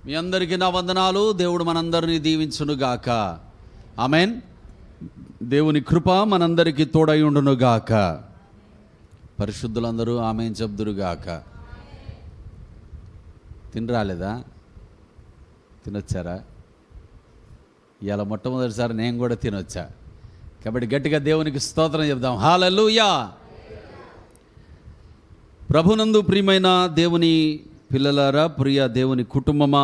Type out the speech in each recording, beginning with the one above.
మీ అందరికీ నా వందనాలు. దేవుడు మనందరినీ దీవించునుగాక. ఆమెన్. దేవుని కృప మనందరికీ తోడై ఉండునుగాక. పరిశుద్ధులందరూ ఆమెన్ చెప్దురుగాక. తినరాలేదా? తినొచ్చారా? ఇవాళ మొట్టమొదటిసారి నేను కూడా తినొచ్చా. కాబట్టి గట్టిగా దేవునికి స్తోత్రం చెప్దాం. హల్లెలూయా. ప్రభునందు ప్రియమైన దేవుని పిల్లలారా, ప్రియ దేవుని కుటుంబమా,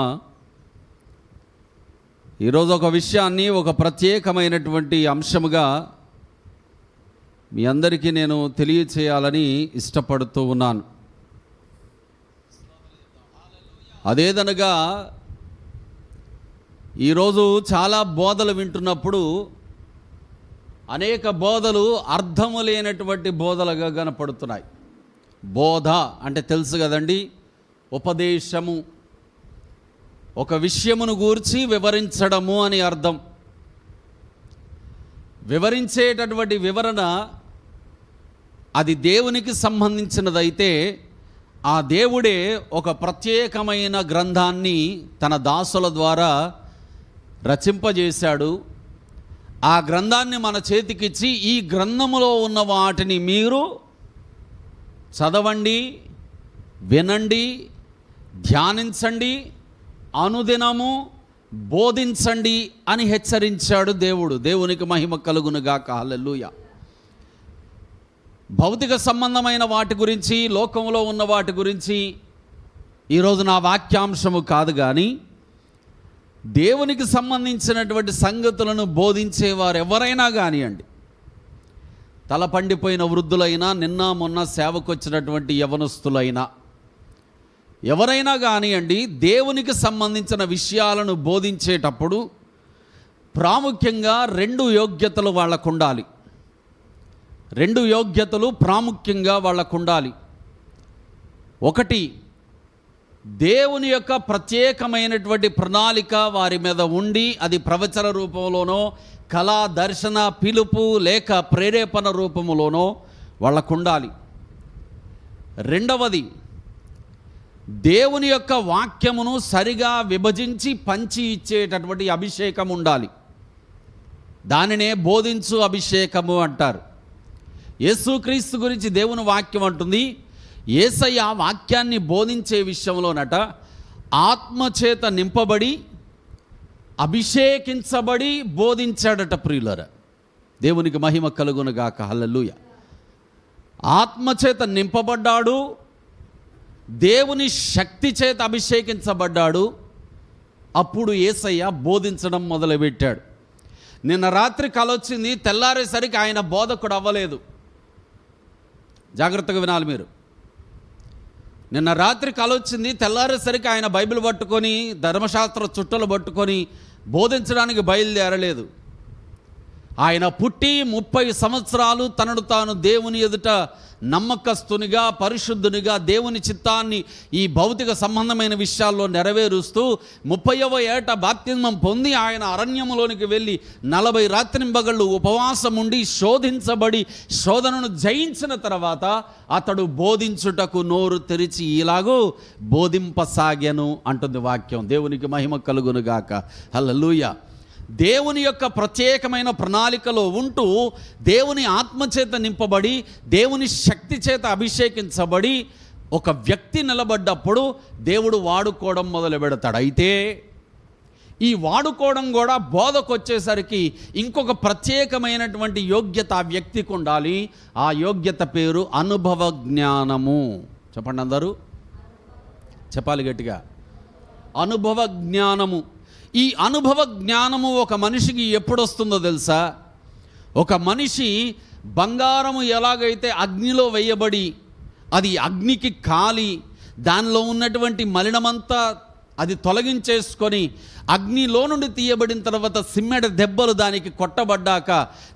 ఈరోజు ఒక విషయాన్ని ఒక ప్రత్యేకమైనటువంటి అంశముగా మీ అందరికీ నేను తెలియచేయాలని ఇష్టపడుతూ ఉన్నాను. అదేదనగా ఈరోజు చాలా బోధలు వింటున్నప్పుడు అనేక బోధలు అర్థము లేనటువంటి బోధలుగా కనపడుతున్నాయి. బోధ అంటే తెలుసు కదండి, ఉపదేశము, ఒక విషయమును గూర్చి వివరించడము అని అర్థం. వివరించేటటువంటి వివరణ అది దేవునికి సంబంధించినదైతే ఆ దేవుడే ఒక ప్రత్యేకమైన గ్రంథాన్ని తన దాసుల ద్వారా రచింపజేశాడు. ఆ గ్రంథాన్ని మన చేతికిచ్చి ఈ గ్రంథములో ఉన్న వాటిని మీరు చదవండి, వినండి, ధ్యానించండి, అనుదినము బోధించండి అని హెచ్చరించాడు దేవుడు. దేవునికి మహిమ కలుగునుగాక. హల్లెలూయా. భౌతిక సంబంధమైన వాటి గురించి, లోకంలో ఉన్న వాటి గురించి ఈరోజు నా వాక్యాంశము కాదు, కానీ దేవునికి సంబంధించినటువంటి సంగతులను బోధించేవారు ఎవరైనా కానివ్వండి, తల పండిపోయిన వృద్ధులైనా, నిన్న మొన్న సేవకొచ్చినటువంటి యవనస్తులైనా, ఎవరైనా కానివ్వండి, దేవునికి సంబంధించిన విషయాలను బోధించేటప్పుడు ప్రాముఖ్యంగా రెండు యోగ్యతలు వాళ్ళకు ఉండాలి. రెండు యోగ్యతలు ప్రాముఖ్యంగా వాళ్ళకు ఉండాలి. ఒకటి, దేవుని యొక్క ప్రత్యేకమైనటువంటి ప్రణాళిక వారి మీద ఉండి అది ప్రవచన రూపంలోనో, కళా, దర్శన, పిలుపు లేక ప్రేరేపణ రూపంలోనో వాళ్ళకు ఉండాలి. రెండవది, దేవుని యొక్క వాక్యమును సరిగా విభజించి పంచి ఇచ్చేటటువంటి అభిషేకం ఉండాలి. దానినే బోధించు అభిషేకము అంటారు. యేసుక్రీస్తు గురించి దేవుని వాక్యం అంటుంది, యేసయ్య వాక్యాన్ని బోధించే విషయంలోనట ఆత్మచేత నింపబడి అభిషేకించబడి బోధించాడట. ప్రియులరా, దేవునికి మహిమ కలుగునుగాక. హల్లెలూయా. ఆత్మచేత నింపబడ్డాడు, దేవుని శక్తి చేత అభిషేకించబడ్డాడు. అప్పుడు యేసయ్య బోధించడం మొదలుపెట్టాడు. నిన్న రాత్రి కలొచ్చింది, తెల్లారేసరికి ఆయన బోధకుడు అవ్వలేదు. జాగ్రత్తగా వినాలి మీరు. నిన్న రాత్రి కలొచ్చింది, తెల్లారేసరికి ఆయన బైబిల్ పట్టుకొని, ధర్మశాస్త్ర చుట్టలు పట్టుకొని బోధించడానికి బయలుదేరలేదు. ఆయన పుట్టి 30 సంవత్సరాలు తనను తాను దేవుని ఎదుట నమ్మకస్తునిగా, పరిశుద్ధునిగా, దేవుని చిత్తాన్ని ఈ భౌతిక సంబంధమైన విషయాల్లో నెరవేరుస్తూ 30వ ఏట బాప్తిస్మం పొంది ఆయన అరణ్యములోనికి వెళ్ళి 40 రాత్రింబగళ్ళు ఉపవాసం ఉండి శోధించబడి శోధనను జయించిన తర్వాత అతడు బోధించుటకు నోరు తెరిచి ఇలాగూ బోధింపసాగెను అంటుంది వాక్యం. దేవునికి మహిమ కలుగునుగాక. హల్లెలూయా. దేవుని యొక్క ప్రత్యేకమైన ప్రణాళికలో ఉంటూ దేవుని ఆత్మచేత నింపబడి దేవుని శక్తి చేత అభిషేకించబడి ఒక వ్యక్తి నిలబడ్డప్పుడు దేవుడు వాడుకోవడం మొదలు పెడతాడు. అయితే ఈ వాడుకోవడం కూడా బోధకు వచ్చేసరికి ఇంకొక ప్రత్యేకమైనటువంటి యోగ్యత ఆ వ్యక్తికి ఉండాలి. ఆ యోగ్యత పేరు అనుభవ జ్ఞానము. చెప్పండి అందరూ, చెప్పాలి గట్టిగా. అనుభవ జ్ఞానము. ఈ అనుభవ జ్ఞానము ఒక మనిషికి ఎప్పుడు వస్తుందో తెలుసా? ఒక మనిషి బంగారము ఎలాగైతే అగ్నిలో వేయబడి అది అగ్నికి కాలి దానిలో ఉన్నటువంటి మలినమంతా అది తొలగించేసుకొని అగ్నిలో నుండి తీయబడిన తర్వాత సిమ్మెడ దెబ్బలు దానికి కొట్టబడ్డాక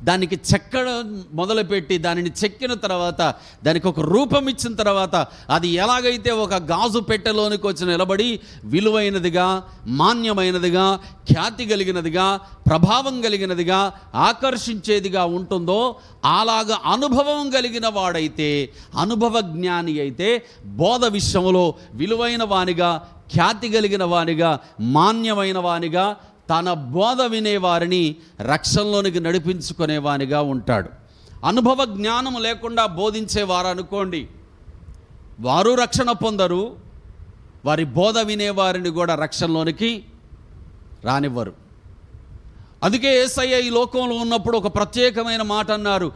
దానికి చెక్కడం మొదలుపెట్టి దానిని చెక్కిన తర్వాత దానికి ఒక రూపం ఇచ్చిన తర్వాత అది ఎలాగైతే ఒక గాజు పెట్టెలోనికి వచ్చి నిలబడి విలువైనదిగా, మాన్యమైనదిగా, ఖ్యాతి కలిగినదిగా, ప్రభావం కలిగినదిగా, ఆకర్షించేదిగా ఉంటుందో అలాగా అనుభవం కలిగిన వాడైతే, అనుభవ జ్ఞాని అయితే బోధ విషయంలో విలువైన వానిగా, ఖ్యాతి కలిగిన వానిగా, మాన్యమైన వానిగా, తన బోధ వినేవారిని రక్షణలోనికి నడిపించుకునేవానిగా ఉంటాడు. అనుభవ జ్ఞానం లేకుండా బోధించేవారు అనుకోండి, వారు రక్షణ పొందరు, వారి బోధ వినేవారిని కూడా రక్షణలోనికి రానివ్వరు. అందుకే యేసయ్య ఈ లోకంలో ఉన్నప్పుడు ఒక ప్రత్యేకమైన మాట అన్నారు,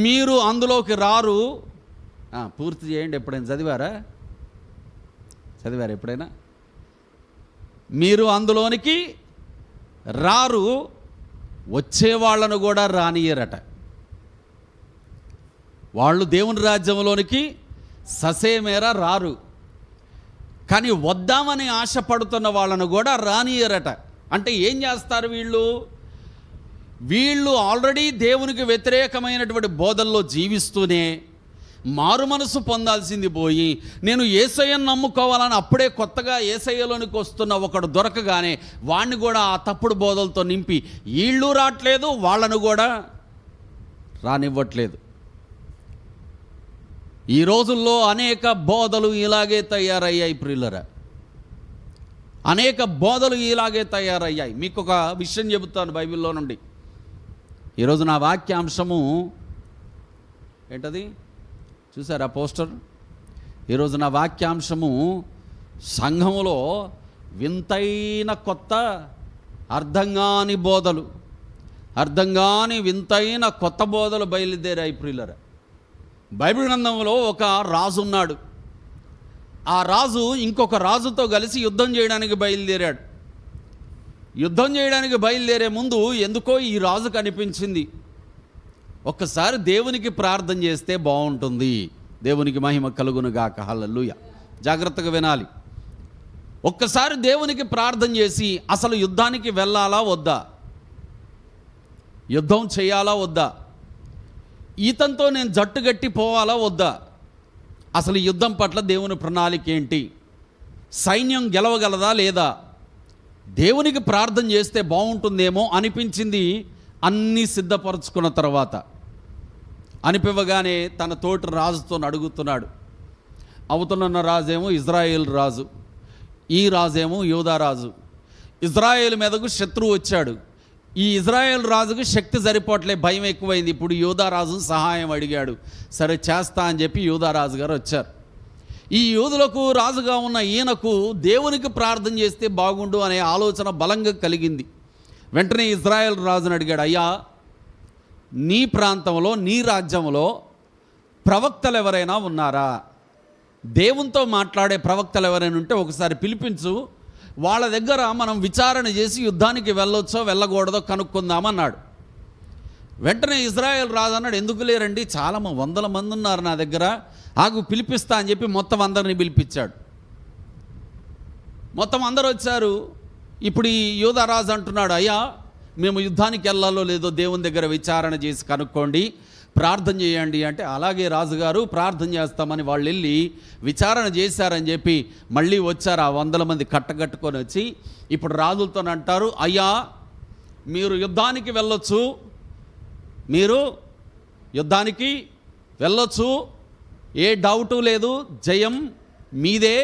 మీరు అందులోకి రారు. పూర్తి చేయండి. ఎప్పుడైనా చదివారా ఎప్పుడైనా? మీరు అందులోనికి రారు, వచ్చే వాళ్ళను కూడా రానియరట. వాళ్ళు దేవుని రాజ్యంలోనికి ససేమేర రారు, కానీ వద్దామని ఆశపడుతున్న వాళ్ళను కూడా రానియరట. అంటే ఏం చేస్తారు వీళ్ళు ఆల్రెడీ దేవునికి వ్యతిరేకమైనటువంటి బోధల్లో జీవిస్తూనే మారు మనసు పొందాల్సింది పోయి, నేను యేసయ్యను నమ్ముకోవాలని అప్పుడే కొత్తగా యేసయ్యలోనికి వస్తున్న ఒకడు దొరకగానే వాడిని కూడా ఆ తప్పుడు బోధలతో నింపి వీళ్ళు రావట్లేదు, వాళ్ళను కూడా రానివ్వట్లేదు. ఈ రోజుల్లో అనేక బోధలు ఇలాగే తయారయ్యాయి ప్రియులరా, అనేక బోధలు ఇలాగే తయారయ్యాయి. మీకు ఒక విషయం చెబుతాను బైబిల్లో నుండి. ఈరోజు నా వాక్యాంశము ఏంటది చూసారా పోస్టర్? ఈరోజు నా వాక్యాంశము సంఘములో వింతైన కొత్త అర్థంగాని బోధలు, అర్థంగాని వింతైన కొత్త బోధలు బయలుదేరాయి ప్రియులరా. బైబిల్ గ్రంథంలో ఒక రాజు ఉన్నాడు. ఆ రాజు ఇంకొక రాజుతో కలిసి యుద్ధం చేయడానికి బయలుదేరాడు. యుద్ధం చేయడానికి బయలుదేరే ముందు ఎందుకో ఈ రాజుకు అనిపించింది, ఒక్కసారి దేవునికి ప్రార్థన చేస్తే బాగుంటుంది. దేవునికి మహిమ కలుగును గాక. హల్లెలూయా. జాగ్రత్తగా వినాలి. ఒక్కసారి దేవునికి ప్రార్థన చేసి అసలు యుద్ధానికి వెళ్ళాలా వద్దా, యుద్ధం చేయాలా వద్దా, ఈతంతో నేను జట్టుగట్టి పోవాలా వద్దా, అసలు యుద్ధం పట్ల దేవుని ప్రణాళిక ఏంటి, సైన్యం గెలవగలదా లేదా, దేవునికి ప్రార్థన చేస్తే బాగుంటుందేమో అనిపించింది. అన్నీ సిద్ధపరచుకున్న తర్వాత అనిపివ్వగానే తన తోటి రాజుతో అడుగుతున్నాడు. అవుతున్న రాజేమో ఇజ్రాయేల్ రాజు, ఈ రాజేమో యూదా రాజు. ఇజ్రాయేల్ మీదకు శత్రువు వచ్చాడు. ఈ ఇజ్రాయేల్ రాజుకు శక్తి సరిపోవట్లే, భయం ఎక్కువైంది. ఇప్పుడు యూదా రాజు సహాయం అడిగాడు. సరే చేస్తా అని చెప్పి యూదా రాజు గారు వచ్చారు. ఈ యూదులకు రాజుగా ఉన్న ఈయనకు దేవునికి ప్రార్థన చేస్తే బాగుండు అనే ఆలోచన బలంగా కలిగింది. వెంటనే ఇజ్రాయేల్ రాజుని అడిగాడు, అయ్యా నీ ప్రాంతంలో నీ రాజ్యంలో ప్రవక్తలు ఎవరైనా ఉన్నారా, దేవునితో మాట్లాడే ప్రవక్తలు ఎవరైనా ఉంటే ఒకసారి పిలిపించు, వాళ్ళ దగ్గర మనం విచారణ చేసి యుద్ధానికి వెళ్ళొచ్చో వెళ్ళకూడదో కనుక్కుందామన్నాడు. వెంటనే ఇజ్రాయేల్ రాజు అన్నాడు, ఎందుకు లేరండి, చాలా వందల మంది ఉన్నారు నా దగ్గర, ఆగు పిలిపిస్తా అని చెప్పి మొత్తం అందరిని పిలిపించాడు. మొత్తం అందరూ వచ్చారు. ఇప్పుడు ఈ యూదా రాజు అంటున్నాడు, అయ్యా మేము యుద్ధానికి వెళ్ళాలో లేదో దేవుని దగ్గర విచారణ చేసి కనుక్కోండి, ప్రార్థన చేయండి అంటే, అలాగే రాజుగారు ప్రార్థన చేస్తామని వాళ్ళు వెళ్ళి విచారణ చేశారని చెప్పి మళ్ళీ వచ్చారు. ఆ 100 మంది కట్టగట్టుకొని వచ్చి ఇప్పుడు రాజులతో అంటారు, అయ్యా మీరు యుద్ధానికి వెళ్ళొచ్చు, మీరు యుద్ధానికి వెళ్ళొచ్చు, ఏ డౌటు లేదు, జయం మీదే,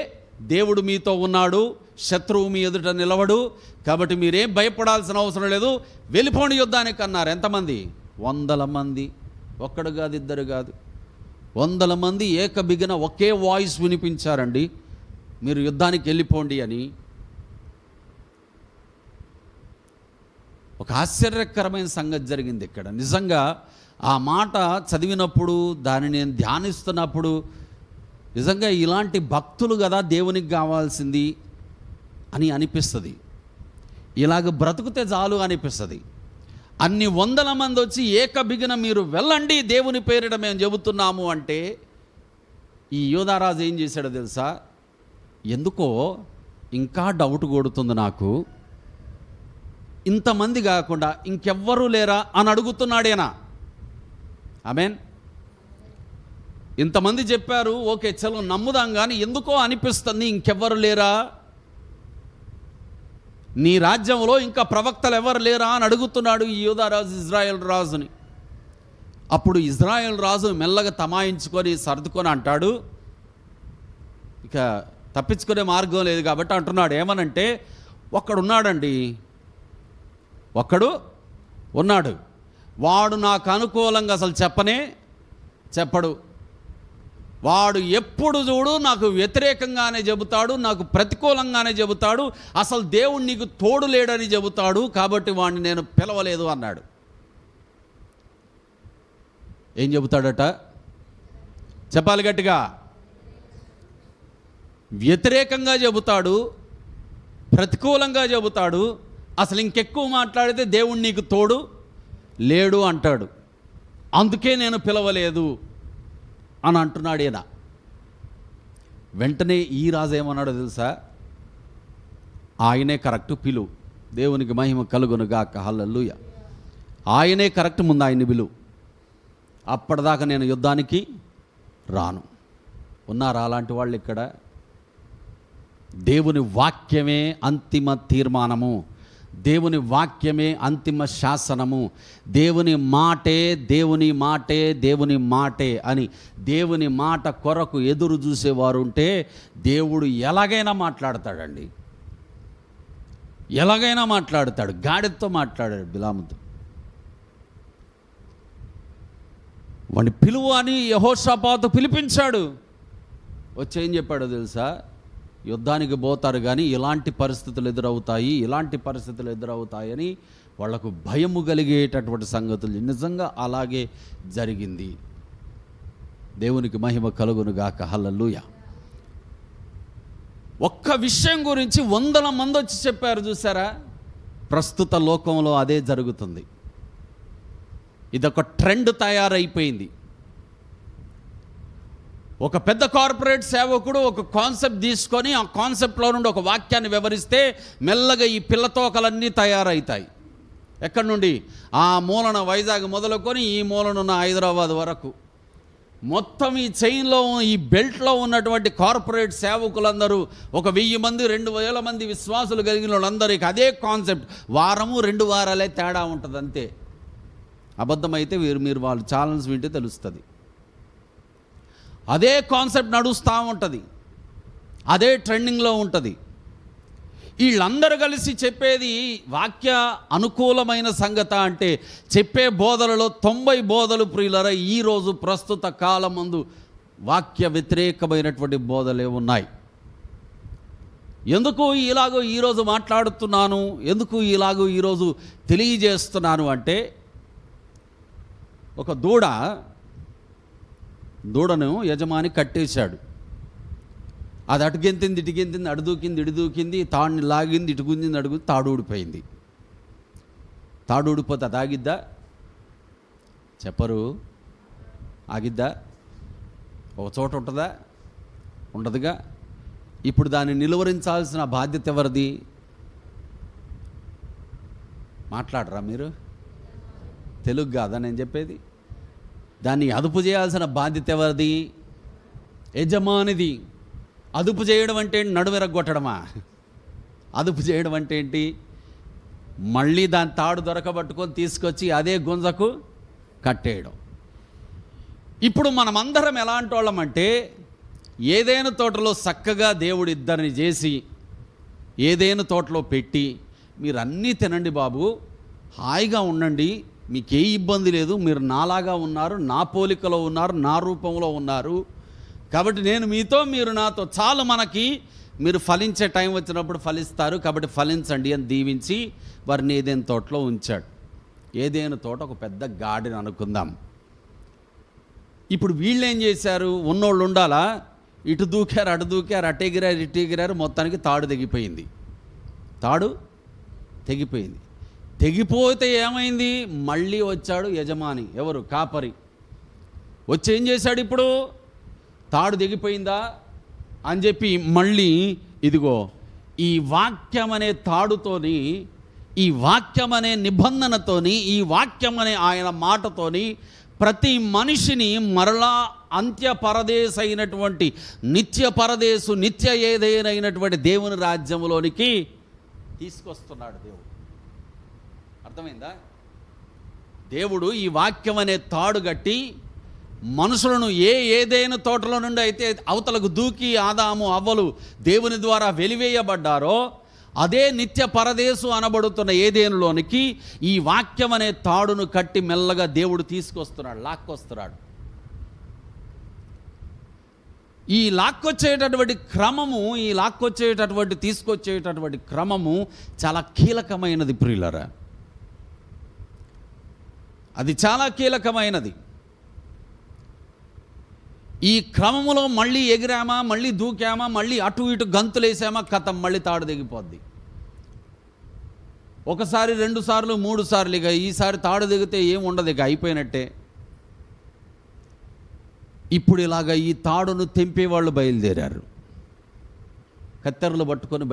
దేవుడు మీతో ఉన్నాడు, శత్రువు మీ ఎదుట నిలవడు, కాబట్టి మీరేం భయపడాల్సిన అవసరం లేదు, వెళ్ళిపోండి యుద్ధానికి అన్నారు. ఎంతమంది? 100 మంది. ఒక్కడు కాదు, ఇద్దరు కాదు, 100 మంది ఏకబిగిన ఒకే వాయిస్ వినిపించారండి, మీరు యుద్ధానికి వెళ్ళిపోండి అని. ఒక ఆశ్చర్యకరమైన సంగతి జరిగింది ఇక్కడ. నిజంగా ఆ మాట చదివినప్పుడు, దాన్ని నేను ధ్యానిస్తున్నప్పుడు, నిజంగా ఇలాంటి భక్తులు కదా దేవునికి కావాల్సింది అని అనిపిస్తుంది. ఇలాగ బ్రతుకుతే చాలు అనిపిస్తుంది. అన్ని 100 మంది వచ్చి ఏకబిగిన మీరు వెళ్ళండి దేవుని పేరిట మేము చెబుతున్నాము అంటే, ఈ యూదారాజు ఏం చేశాడో తెలుసా? ఎందుకో ఇంకా డౌట్ కొడుతుంది నాకు, ఇంతమంది కాకుండా ఇంకెవ్వరూ లేరా అని అడుగుతున్నాడేనా? ఆమేన్. ఇంతమంది చెప్పారు, ఓకే చలో నమ్ముదాం, కానీ ఎందుకో అనిపిస్తుంది ఇంకెవ్వరు లేరా, నీ రాజ్యంలో ఇంకా ప్రవక్తలు ఎవరు లేరా అని అడుగుతున్నాడు ఈ యూదా రాజు ఇజ్రాయేల్ రాజుని. అప్పుడు ఇజ్రాయేల్ రాజు మెల్లగా తమాయించుకొని సర్దుకొని అంటాడు, ఇక తప్పించుకునే మార్గం లేదు కాబట్టి అంటున్నాడు. ఏమనంటే ఒక్కడున్నాడండి, ఒక్కడు ఉన్నాడు, వాడు నాకు అనుకూలంగా అసలు చెప్పడు. వాడు ఎప్పుడు చూడు నాకు వ్యతిరేకంగానే చెబుతాడు, నాకు ప్రతికూలంగానే చెబుతాడు, అసలు దేవుడు నీకు తోడు లేడని చెబుతాడు, కాబట్టి వాడిని నేను పిలవలేదు అన్నాడు. ఏం చెబుతాడట? చెప్పాలి గట్టిగా. వ్యతిరేకంగా చెబుతాడు, ప్రతికూలంగా చెబుతాడు, అసలు ఇంకెక్కువ మాట్లాడితే దేవుడు నీకు తోడు లేడు అంటాడు. అందుకే నేను పిలవలేదు అని అంటున్నాడు ఈయన. వెంటనే ఈ రాజు ఏమన్నాడో తెలుసా? ఆయనే కరెక్ట్, పిలువు, దేవునికి మహిమ కలుగునుగాక, హల్లెలూయా. ఆయనే కరెక్ట్, ముందు ఆయన్ని పిలువు, అప్పటిదాకా నేను యుద్ధానికి రాను. ఉన్నారా అలాంటి వాళ్ళు ఇక్కడ? దేవుని వాక్యమే అంతిమ తీర్మానము, దేవుని వాక్యమే అంతిమ శాసనము, దేవుని మాటే దేవుని మాటే దేవుని మాటే అని దేవుని మాట కొరకు ఎదురు చూసేవారు ఉంటే దేవుడు ఎలాగైనా మాట్లాడతాడండి, ఎలాగైనా మాట్లాడతాడు. గాడిదతో మాట్లాడాడు బిలాముతో. వాడిని పిలువు అని యెహోషాపాతు పిలిపించాడు. వచ్చి ఏం చెప్పాడో తెలుసా? యుద్ధానికి పోతారు కానీ ఇలాంటి పరిస్థితులు ఎదురవుతాయని వాళ్లకు భయము కలిగేటటువంటి సంగతులు నిజంగా అలాగే జరిగింది. దేవునికి మహిమ కలుగునుగాక, హల్లెలూయా. ఒక్క విషయం గురించి 100 మంది వచ్చి చెప్పారు, చూసారా? ప్రస్తుత లోకంలో అదే జరుగుతుంది. ఇదొక ట్రెండ్ తయారైపోయింది. ఒక పెద్ద కార్పొరేట్ సేవకుడు ఒక కాన్సెప్ట్ తీసుకొని ఆ కాన్సెప్ట్లో నుండి ఒక వాక్యాన్ని వివరిస్తే మెల్లగా ఈ పిల్లతోకలన్నీ తయారవుతాయి. ఎక్కడి నుండి? ఆ మూలన వైజాగ్ మొదలుకొని ఈ మూలనున్న హైదరాబాద్ వరకు మొత్తం ఈ చైన్లో, ఈ బెల్ట్లో ఉన్నటువంటి కార్పొరేట్ సేవకులందరూ ఒక 1000 మంది 2000 మంది విశ్వాసులు కలిగిన వాళ్ళందరికీ అదే కాన్సెప్ట్. వారము 2 వారాలే తేడా ఉంటుంది అంతే. అబద్ధమైతే మీరు వాళ్ళు ఛానల్స్ వింటే తెలుస్తుంది. అదే కాన్సెప్ట్ నడుస్తూ ఉంటుంది, అదే ట్రెండింగ్లో ఉంటుంది. వీళ్ళందరూ కలిసి చెప్పేది వాక్య అనుకూలమైన సంగత అంటే చెప్పే బోధలలో 90 బోధలు ప్రియులరా ఈరోజు ప్రస్తుత కాలం ముందు వాక్య వ్యతిరేకమైనటువంటి బోధలే ఉన్నాయి. ఎందుకు ఇలాగో ఈరోజు మాట్లాడుతున్నాను, ఎందుకు ఇలాగో ఈరోజు తెలియజేస్తున్నాను అంటే, ఒక దూడను యజమాని కట్టేశాడు. అది అటుగెంతింది ఇటుగెంతింది, అడుదూకింది తాడుని లాగింది, ఇటుగుంజింది అడుగుంది, తాడు ఊడిపోయింది. తాడు ఊడిపోతే అది ఆగిద్దా? చెప్పరు. ఆగిద్దా? ఒక చోట ఉంటుందా? ఉండదుగా. ఇప్పుడు దాన్ని నిలువరించాల్సిన బాధ్యత ఎవరిది? మాట్లాడరా మీరు? తెలుగు కాదా నేను చెప్పేది? దాన్ని అదుపు చేయాల్సిన బాధ్యత ఎవరిది? యజమానిది. అదుపు చేయడం అంటే నడుమెరగొట్టడమా? అదుపు చేయడం అంటే ఏంటి? మళ్ళీ దాని తాడు దొరకబట్టుకొని తీసుకొచ్చి అదే గుంజకు కట్టేయడం. ఇప్పుడు మనమందరం ఎలాంటి వాళ్ళమంటే, ఏదైనా తోటలో చక్కగా దేవుడు ఇద్దరిని చేసి ఏదైనా తోటలో పెట్టి, మీరు అన్నీ తినండి బాబు, హాయిగా ఉండండి, మీకే ఇబ్బంది లేదు, మీరు నాలాగా ఉన్నారు, నా పోలికలో ఉన్నారు, నా రూపంలో ఉన్నారు, కాబట్టి నేను మీతో, మీరు నాతో, చాలు మనకి, మీరు ఫలించే టైం వచ్చినప్పుడు ఫలిస్తారు, కాబట్టి ఫలించండి అని దీవించి వారిని ఏదైనా తోటలో ఉంచాడు. ఏదైనా తోట ఒక పెద్ద గార్డెన్ అనుకుందాం. ఇప్పుడు వీళ్ళు ఏం చేశారు? ఉన్నోళ్ళు ఉండాలా? ఇటు దూకారు, అటు దూకారు, అటు ఎగిరారు, ఇటు ఎగిరారు, మొత్తానికి తాడు తెగిపోయింది. తెగిపోతే ఏమైంది? మళ్ళీ వచ్చాడు యజమాని. ఎవరు? కాపరి. వచ్చి ఏం చేశాడు? ఇప్పుడు తాడు తెగిపోయిందా అని చెప్పి మళ్ళీ ఇదిగో ఈ వాక్యం అనే తాడుతోని, ఈ వాక్యం అనే నిబంధనతోని, ఈ వాక్యం అనే ఆయన మాటతోని ప్రతి మనిషిని మరలా అంత్య పరదేశ అయినటువంటి నిత్య పరదేశు, నిత్య ఏదైనటువంటి దేవుని రాజ్యంలోనికి తీసుకొస్తున్నాడు దేవుడు. అర్థమైందా? దేవుడు ఈ వాక్యం అనే తాడు కట్టి మనుషులను ఏదైనా తోటలో నుండి అయితే అవతలకు దూకి ఆదాము అవ్వలు దేవుని ద్వారా వెలివేయబడ్డారో, అదే నిత్య పరదేశు అనబడుతున్న ఏదేనులోనికి ఈ వాక్యం అనే తాడును కట్టి మెల్లగా దేవుడు తీసుకొస్తున్నాడు, లాక్కొస్తున్నాడు. ఈ లాక్కొచ్చేటటువంటి క్రమము, తీసుకొచ్చేటటువంటి క్రమము చాలా కీలకమైనది ప్రియులరా. అది చాలా కీలకమైనది. ఈ క్రమములో మళ్ళీ ఎగిరామా, మళ్ళీ దూకామా, మళ్ళీ అటు ఇటు గంతులేసామా, కథం మళ్ళీ తాడు దిగిపోద్ది. ఒకసారి, 2 సార్లు, 3 సార్లు, ఇక ఈసారి తాడు దిగితే ఏం ఉండదు, ఇక అయిపోయినట్టే. ఇప్పుడు ఇలాగ ఈ తాడును తెంపేవాళ్ళు బయలుదేరారు, కత్తెరలు పట్టుకొని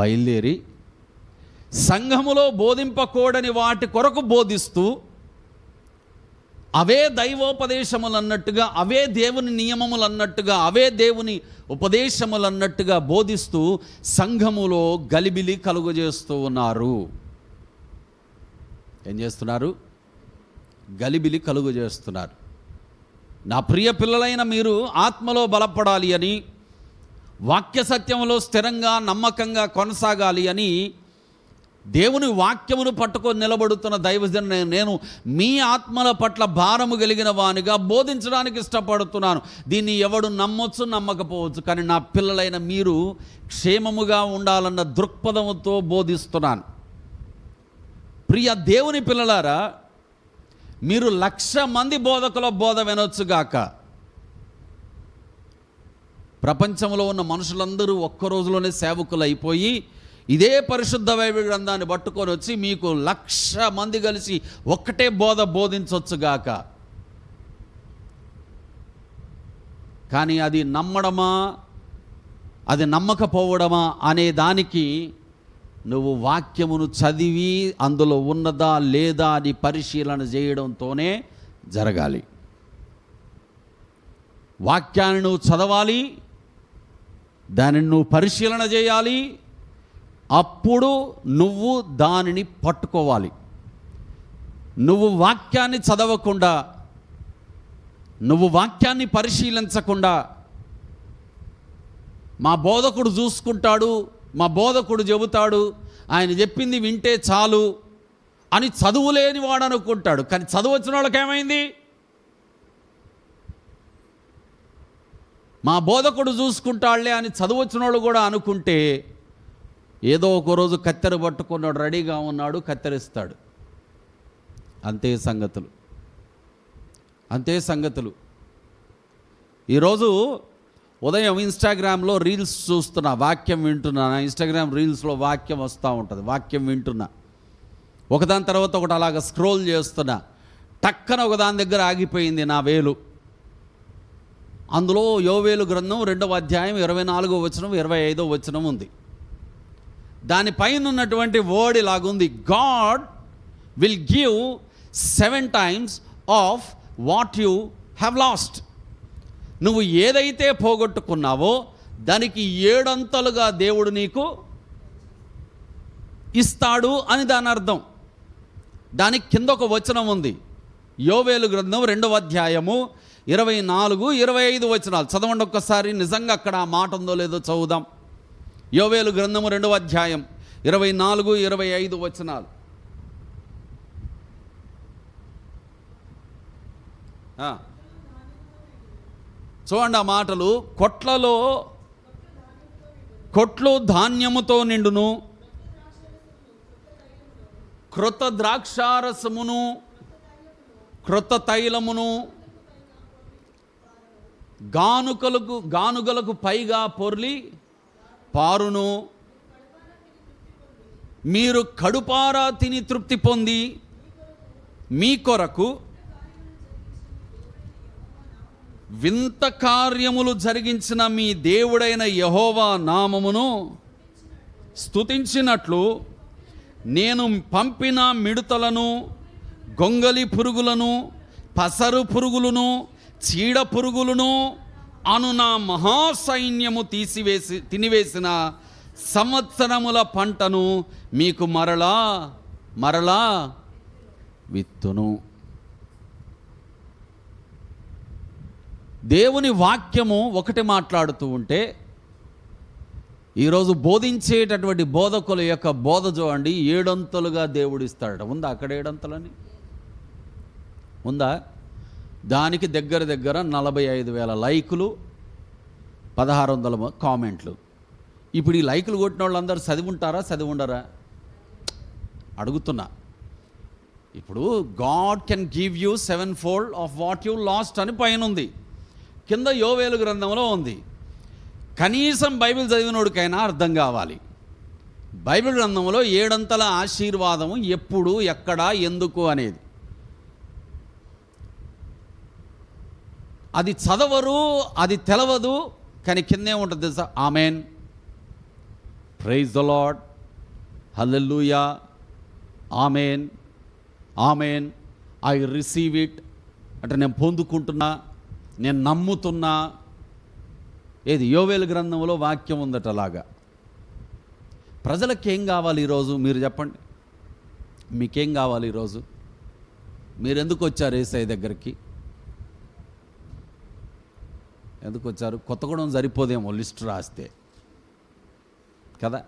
బయలుదేరి సంఘములో బోధింపకూడని వాటి కొరకు బోధిస్తూ, అవే దైవోపదేశములన్నట్టుగా, అవే దేవుని నియమములన్నట్టుగా, అవే దేవుని ఉపదేశములన్నట్టుగా బోధిస్తూ సంఘములో గలిబిలి కలుగజేస్తూ ఉన్నారు. ఏం చేస్తున్నారు? గలిబిలి కలుగజేస్తున్నారు. నా ప్రియ పిల్లలైన మీరు ఆత్మలో బలపడాలి అని, వాక్య సత్యంలో స్థిరంగా నమ్మకంగా కొనసాగాలి అని దేవుని వాక్యమును పట్టుకొని నిలబడుతున్న దైవజన నేను మీ ఆత్మల పట్ల భారము కలిగిన వానిగా బోధించడానికి ఇష్టపడుతున్నాను. దీన్ని ఎవడు నమ్మొచ్చు, నమ్మకపోవచ్చు, కానీ నా పిల్లలైన మీరు క్షేమముగా ఉండాలన్న దృక్పథంతో బోధిస్తున్నాను. ప్రియ దేవుని పిల్లలారా, మీరు 1,00,000 మంది బోధకుల బోధ వినొచ్చుగాక. ప్రపంచంలో ఉన్న మనుషులందరూ ఒక్క రోజులోనే సేవకులు అయిపోయి ఇదే పరిశుద్ధ బైబిల్ గ్రంథాన్ని పట్టుకొని వచ్చి మీకు 1,00,000 మంది కలిసి ఒక్కటే బోధ బోధించవచ్చుగాక. కానీ అది నమ్మడమా, అది నమ్మకపోవడమా అనే దానికి నువ్వు వాక్యమును చదివి అందులో ఉన్నదా లేదా అని పరిశీలన చేయడంతోనే జరగాలి. వాక్యాన్ని నువ్వు చదవాలి, దానిని నువ్వు పరిశీలన చేయాలి, అప్పుడు నువ్వు దానిని పట్టుకోవాలి. నువ్వు వాక్యాన్ని చదవకుండా, నువ్వు వాక్యాన్ని పరిశీలించకుండా, మా బోధకుడు చూసుకుంటాడు, మా బోధకుడు చెబుతాడు, ఆయన చెప్పింది వింటే చాలు అని చదువులేని వాడు అనుకుంటాడు. కానీ చదువు వచ్చిన వాళ్ళకి ఏమైంది? మా బోధకుడు చూసుకుంటాడులే అని చదువు వచ్చిన వాళ్ళు కూడా అనుకుంటే ఏదో ఒక రోజు కత్తెర పట్టుకున్నాడు, రెడీగా ఉన్నాడు, కత్తెరిస్తాడు. అంతే సంగతులు. ఈరోజు ఉదయం ఇన్స్టాగ్రామ్లో రీల్స్ చూస్తున్నా, వాక్యం వింటున్నా. ఇన్స్టాగ్రామ్ రీల్స్లో వాక్యం వస్తూ ఉంటుంది, వాక్యం వింటున్నా. ఒకదాని తర్వాత ఒకటి అలాగ స్క్రోల్ చేస్తున్నా. టక్కన ఒకదాని దగ్గర ఆగిపోయింది నా వేలు. అందులో యోవేలు గ్రంథం 2వ అధ్యాయం 24వ వచనం 25వ వచనం ఉంది. దానిపైన ఉన్నటువంటి వర్డ్ ఇలాగుంది: God will give 7 times of what you have lost. నువ్వు ఏదైతే పోగొట్టుకున్నావో దానికి 7 అంతలుగా దేవుడు నీకు ఇస్తాడు అని దాని అర్థం. దానికి కింద ఒక వచనం ఉంది, యోవేలు గ్రంథం 2వ అధ్యాయము 24, 25 వచనాలు చదవండి ఒక్కసారి. నిజంగా అక్కడ ఆ మాట ఉందో లేదో చదువుదాం. యోవేలు గ్రంథము 2వ అధ్యాయం 24, 25 వచనాలు. చూడండి ఆ మాటలు. కొట్లు ధాన్యముతో నిండును, క్రొత్త ద్రాక్షారసమును, క్రొత్త తైలమును, గానుగలకు పైగా పొర్లి పారును. మీరు కడుపారా తిని తృప్తి పొంది మీ కొరకు వింత కార్యములు జరిగించిన మీ దేవుడైన యెహోవా నామమును స్తుతించినట్లు నేను పంపిన మిడుతలను, గొంగలి పురుగులను, పసరు పురుగులను, చీడ పురుగులను అను నా మహాసైన్యము తినివేసిన సంవత్సరముల పంటను మీకు మరలా విత్తును. దేవుని వాక్యము ఒకటి మాట్లాడుతూ ఉంటే, ఈరోజు బోధించేటటువంటి బోధకుల యొక్క బోధ చూడండి, 7 అంతలుగా దేవుడిస్తాడట. ఉందా అక్కడ 7 అంతలని? ఉందా? దానికి దగ్గర 45,000 లైకులు, 1600 కామెంట్లు. ఇప్పుడు ఈ లైకులు కొట్టిన వాళ్ళందరూ చదివి ఉంటారా, చదివి ఉండరా? అడుగుతున్నా. ఇప్పుడు God can give you 7-fold of what you last అని పైన ఉంది, కింద యోవేలు గ్రంథంలో ఉంది. కనీసం బైబిల్ చదివినోడికైనా అర్థం కావాలి. బైబిల్ గ్రంథంలో 7 అంతల ఆశీర్వాదము ఎప్పుడు, ఎక్కడ, ఎందుకు అనేది. అది చదవరు, అది తెలవదు. కానీ కిందే ఉంటుంది తెలుసా? Amen, praise the lord, hallelujah, amen, amen, I receive it. అంటే నేను పొందుకుంటున్నా, నేను నమ్ముతున్నా. ఏది? యోవేలు గ్రంథంలో వాక్యం ఉందట. అలాగా ప్రజలకేం కావాలి ఈరోజు? మీరు చెప్పండి, మీకేం కావాలి ఈరోజు? మీరు ఎందుకు వచ్చారు యేసయ్య దగ్గరికి? ఎందుకు వచ్చారు? కొత్తగూడెం సరిపోదేమో లిస్ట్ రాస్తే కదా.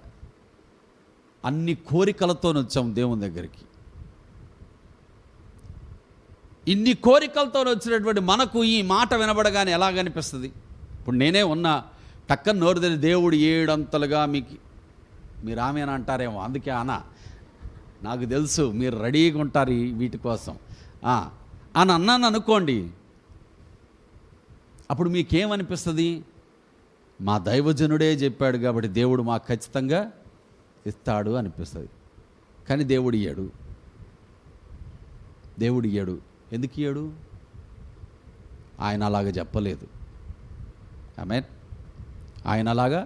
అన్ని కోరికలతో వచ్చాం దేవుని దగ్గరికి. ఇన్ని కోరికలతో వచ్చినటువంటి మనకు ఈ మాట వినబడగానే ఎలా కనిపిస్తుంది? ఇప్పుడు నేనే ఉన్నా, టక్కన నోరు తెరి దేవుడు 7 అంతలుగా మీకు, మీరు ఆమెను అంటారేమో, అందుకే అనా, నాకు తెలుసు మీరు రెడీగా ఉంటారు వీటి కోసం అని అన్నాను అనుకోండి. అప్పుడు మీకేమనిపిస్తుంది? మా దైవజనుడే చెప్పాడు కాబట్టి దేవుడు మాకు ఖచ్చితంగా ఇస్తాడు అనిపిస్తుంది. కానీ దేవుడు ఇయ్యాడు. దేవుడు ఇయ్యాడు. ఎందుకు ఇయ్యాడు? ఆయన అలాగా చెప్పలేదు. ఆమేన్. ఆయన అలాగా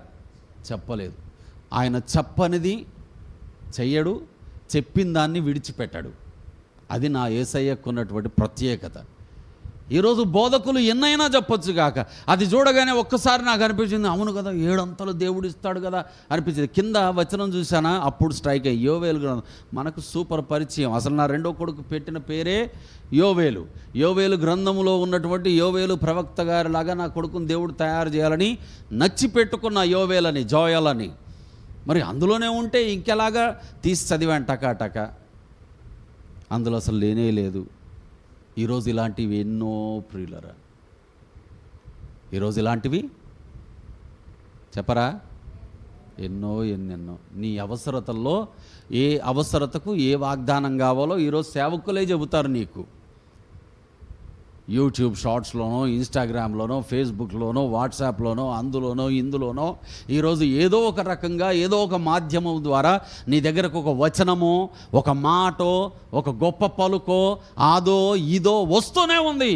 చెప్పలేదు. ఆయన చెప్పనిది చెయ్యడు, చెప్పిన దాన్ని విడిచిపెట్టాడు. అది నా యేసయ్యకు ఉన్నటువంటి ప్రత్యేకత. ఈరోజు బోధకులు ఎన్నైనా చెప్పొచ్చు కాక, అది చూడగానే ఒక్కసారి నాకు అనిపించింది, అవును కదా 7 అంతలు దేవుడు ఇస్తాడు కదా అనిపించింది. కింద వచనం చూసానా, అప్పుడు స్ట్రైక్ అయ్యి, యోవేలు గ్రంథం మనకు సూపర్ పరిచయం. అసలు నా రెండో కొడుకు పెట్టిన పేరే యోవేలు. యోవేలు గ్రంథంలో ఉన్నటువంటి యోవేలు ప్రవక్త గారిలాగా నా కొడుకుని దేవుడు తయారు చేయాలని నచ్చి పెట్టుకున్న యోవేలని, జోయలని. మరి అందులోనే ఉంటే ఇంకెలాగా తీసి చదివాను టకాటక. అందులో అసలు లేనే లేదు. ఈరోజు ఇలాంటివి ఎన్నో ప్రియులరా, ఈరోజు ఇలాంటివి చెప్పరా? ఎన్నెన్నో. నీ అవసరతల్లో ఏ అవసరతకు ఏ వాగ్దానం కావాలో ఈరోజు సేవకులే చెబుతారు నీకు. యూట్యూబ్ షార్ట్స్లోనో, ఇన్స్టాగ్రామ్లోనో, ఫేస్బుక్లోనో, వాట్సాప్లోనో, అందులోనో ఇందులోనో ఈరోజు ఏదో ఒక రకంగా, ఏదో ఒక మాధ్యమం ద్వారా నీ దగ్గరకు ఒక వచనమో, ఒక మాటో, ఒక గొప్ప పలుకో, ఆదో ఇదో వస్తూనే ఉంది.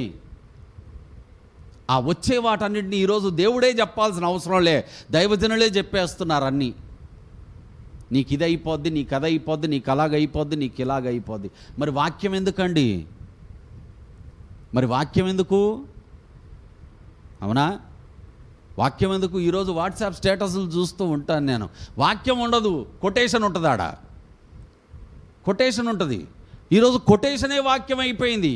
ఆ వచ్చే వాటన్నింటినీ ఈరోజు దేవుడే చెప్పాల్సిన అవసరం లే, దైవజనులే చెప్పేస్తున్నారు అన్నీ. నీకు ఇది అయిపోద్ది, నీకు అది అయిపోద్ది, నీకు అలాగైపోద్ది, నీకు ఇలాగైపోద్ది. మరి వాక్యం ఎందుకండి? మరి వాక్యం ఎందుకు? అవునా? వాక్యం ఎందుకు? ఈరోజు వాట్సాప్ స్టేటస్లు చూస్తూ ఉంటాను నేను. వాక్యం ఉండదు, కొటేషన్ ఉంటుంది. ఆడ కొటేషన్ ఉంటుంది. ఈరోజు కొటేషనే వాక్యం అయిపోయింది.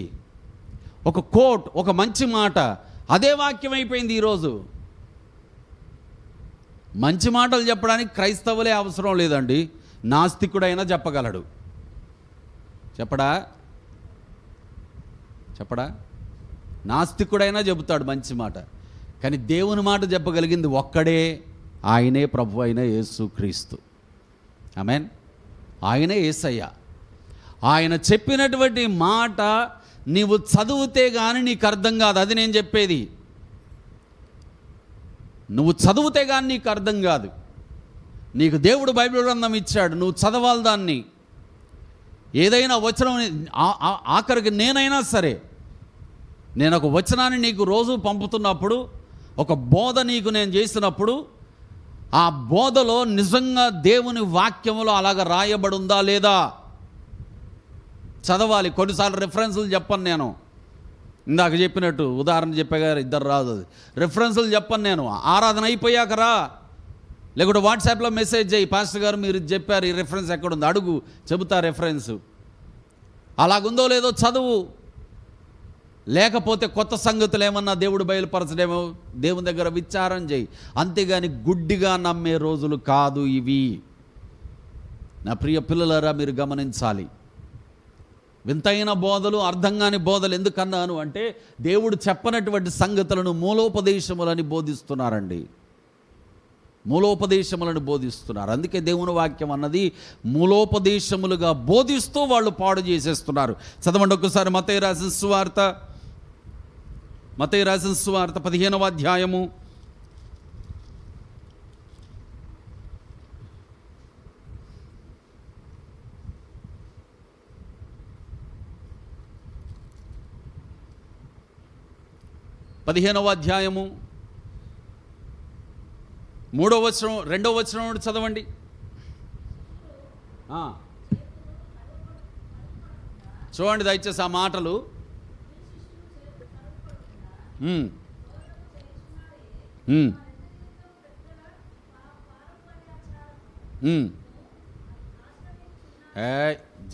ఒక కోట్, ఒక మంచి మాట, అదే వాక్యం అయిపోయింది. ఈరోజు మంచి మాటలు చెప్పడానికి క్రైస్తవులే అవసరం లేదండి, నాస్తికుడైనా చెప్పగలడు. చెప్పడా? నాస్తికుడైనా చెబుతాడు మంచి మాట. కానీ దేవుని మాట చెప్పగలిగింది ఒక్కడే, ఆయనే ప్రభు అయిన యేసుక్రీస్తు. ఆమేన్. ఆయనే యేసయ్య. ఆయన చెప్పినటువంటి మాట నీవు చదివితే కానీ నీకు అర్థం కాదు. అది నేను చెప్పేది. నువ్వు చదివితే కానీ నీకు అర్థం కాదు. నీకు దేవుడు బైబిల్ గ్రంథం ఇచ్చాడు, నువ్వు చదవాలి దాన్ని. ఏదైనా వచనం, ఆఖరికి నేనైనా సరే, నేను ఒక వచనాన్ని నీకు రోజు పంపుతున్నప్పుడు, ఒక బోధ నీకు నేను చేసినప్పుడు, ఆ బోధలో నిజంగా దేవుని వాక్యములో అలాగ రాయబడి ఉందా లేదా చదవాలి. కొన్నిసార్లు రెఫరెన్సులు చెప్పను నేను. ఇందాక చెప్పినట్టు ఉదాహరణ చెప్పగారు, ఇద్దరు రాదు, రెఫరెన్సులు చెప్పను నేను. ఆరాధన అయిపోయాక రా, లేకుంటే వాట్సాప్లో మెసేజ్ చేయి, పాస్టర్ గారు మీరు చెప్పారు, ఈ రెఫరెన్స్ ఎక్కడుంది అడుగు, చెబుతా రెఫరెన్సు. అలాగుందో లేదో చదువు. లేకపోతే కొత్త సంగతులు ఏమన్నా దేవుడు బయలుపరచడేమో దేవుని దగ్గర విచారం చేయి, అంతేగాని గుడ్డిగా నమ్మే రోజులు కాదు ఇవి. నా ప్రియ పిల్లలారా, మీరు గమనించాలి. వింతైన బోధలు, అర్థం కాని బోధలు ఎందుకన్నాను అంటే, దేవుడు చెప్పనటువంటి సంగతులను మూలోపదేశములని బోధిస్తున్నారండి. మూలోపదేశములను బోధిస్తున్నారు. అందుకే దేవుని వాక్యం అన్నది మూలోపదేశములుగా బోధిస్తూ వాళ్ళు పాడు చేసేస్తున్నారు. చదవండి ఒకసారి మత్తయి రాసిన సువార్త 15వ అధ్యాయము 15వ అధ్యాయము 3వ వచనం 2వ వచనం నుండి చదవండి. చూడండి దయచేసి ఆ మాటలు.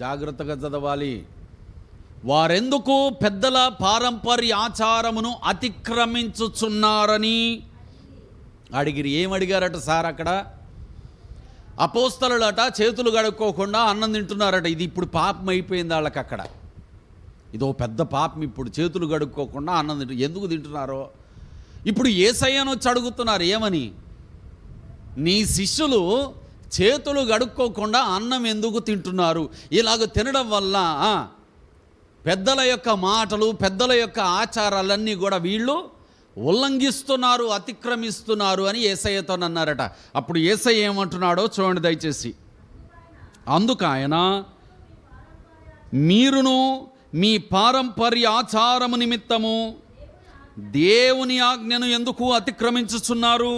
జాగ్రత్తగా చదవాలి. వారెందుకు పెద్దల పారంపర్య ఆచారమును అతిక్రమించుచున్నారని అడిగిరి. ఏమడిగారట సార్? అక్కడ అపోస్తలులట చేతులు కడుక్కోకుండా అన్నం తింటున్నారట. ఇది ఇప్పుడు పాపం అయిపోయింది వాళ్ళకి. అక్కడ ఇదో పెద్ద పాపం. ఇప్పుడు చేతులు కడుక్కోకుండా అన్నం ఎందుకు తింటున్నారో ఇప్పుడు యేసయ్యను వచ్చి అడుగుతున్నారు. ఏమని? నీ శిష్యులు చేతులు కడుక్కోకుండా అన్నం ఎందుకు తింటున్నారు? ఇలాగ తినడం వల్ల పెద్దల యొక్క మాటలు, పెద్దల యొక్క ఆచారాలన్నీ కూడా వీళ్ళు ఉల్లంఘిస్తున్నారు, అతిక్రమిస్తున్నారు అని యేసయ్యతో అన్నారట. అప్పుడు యేసయ్య ఏమంటున్నాడో చూడండి దయచేసి. అందుకు ఆయన, మీరును మీ పారంపర్య ఆచారము నిమిత్తము దేవుని ఆజ్ఞను ఎందుకు అతిక్రమించుచున్నారు?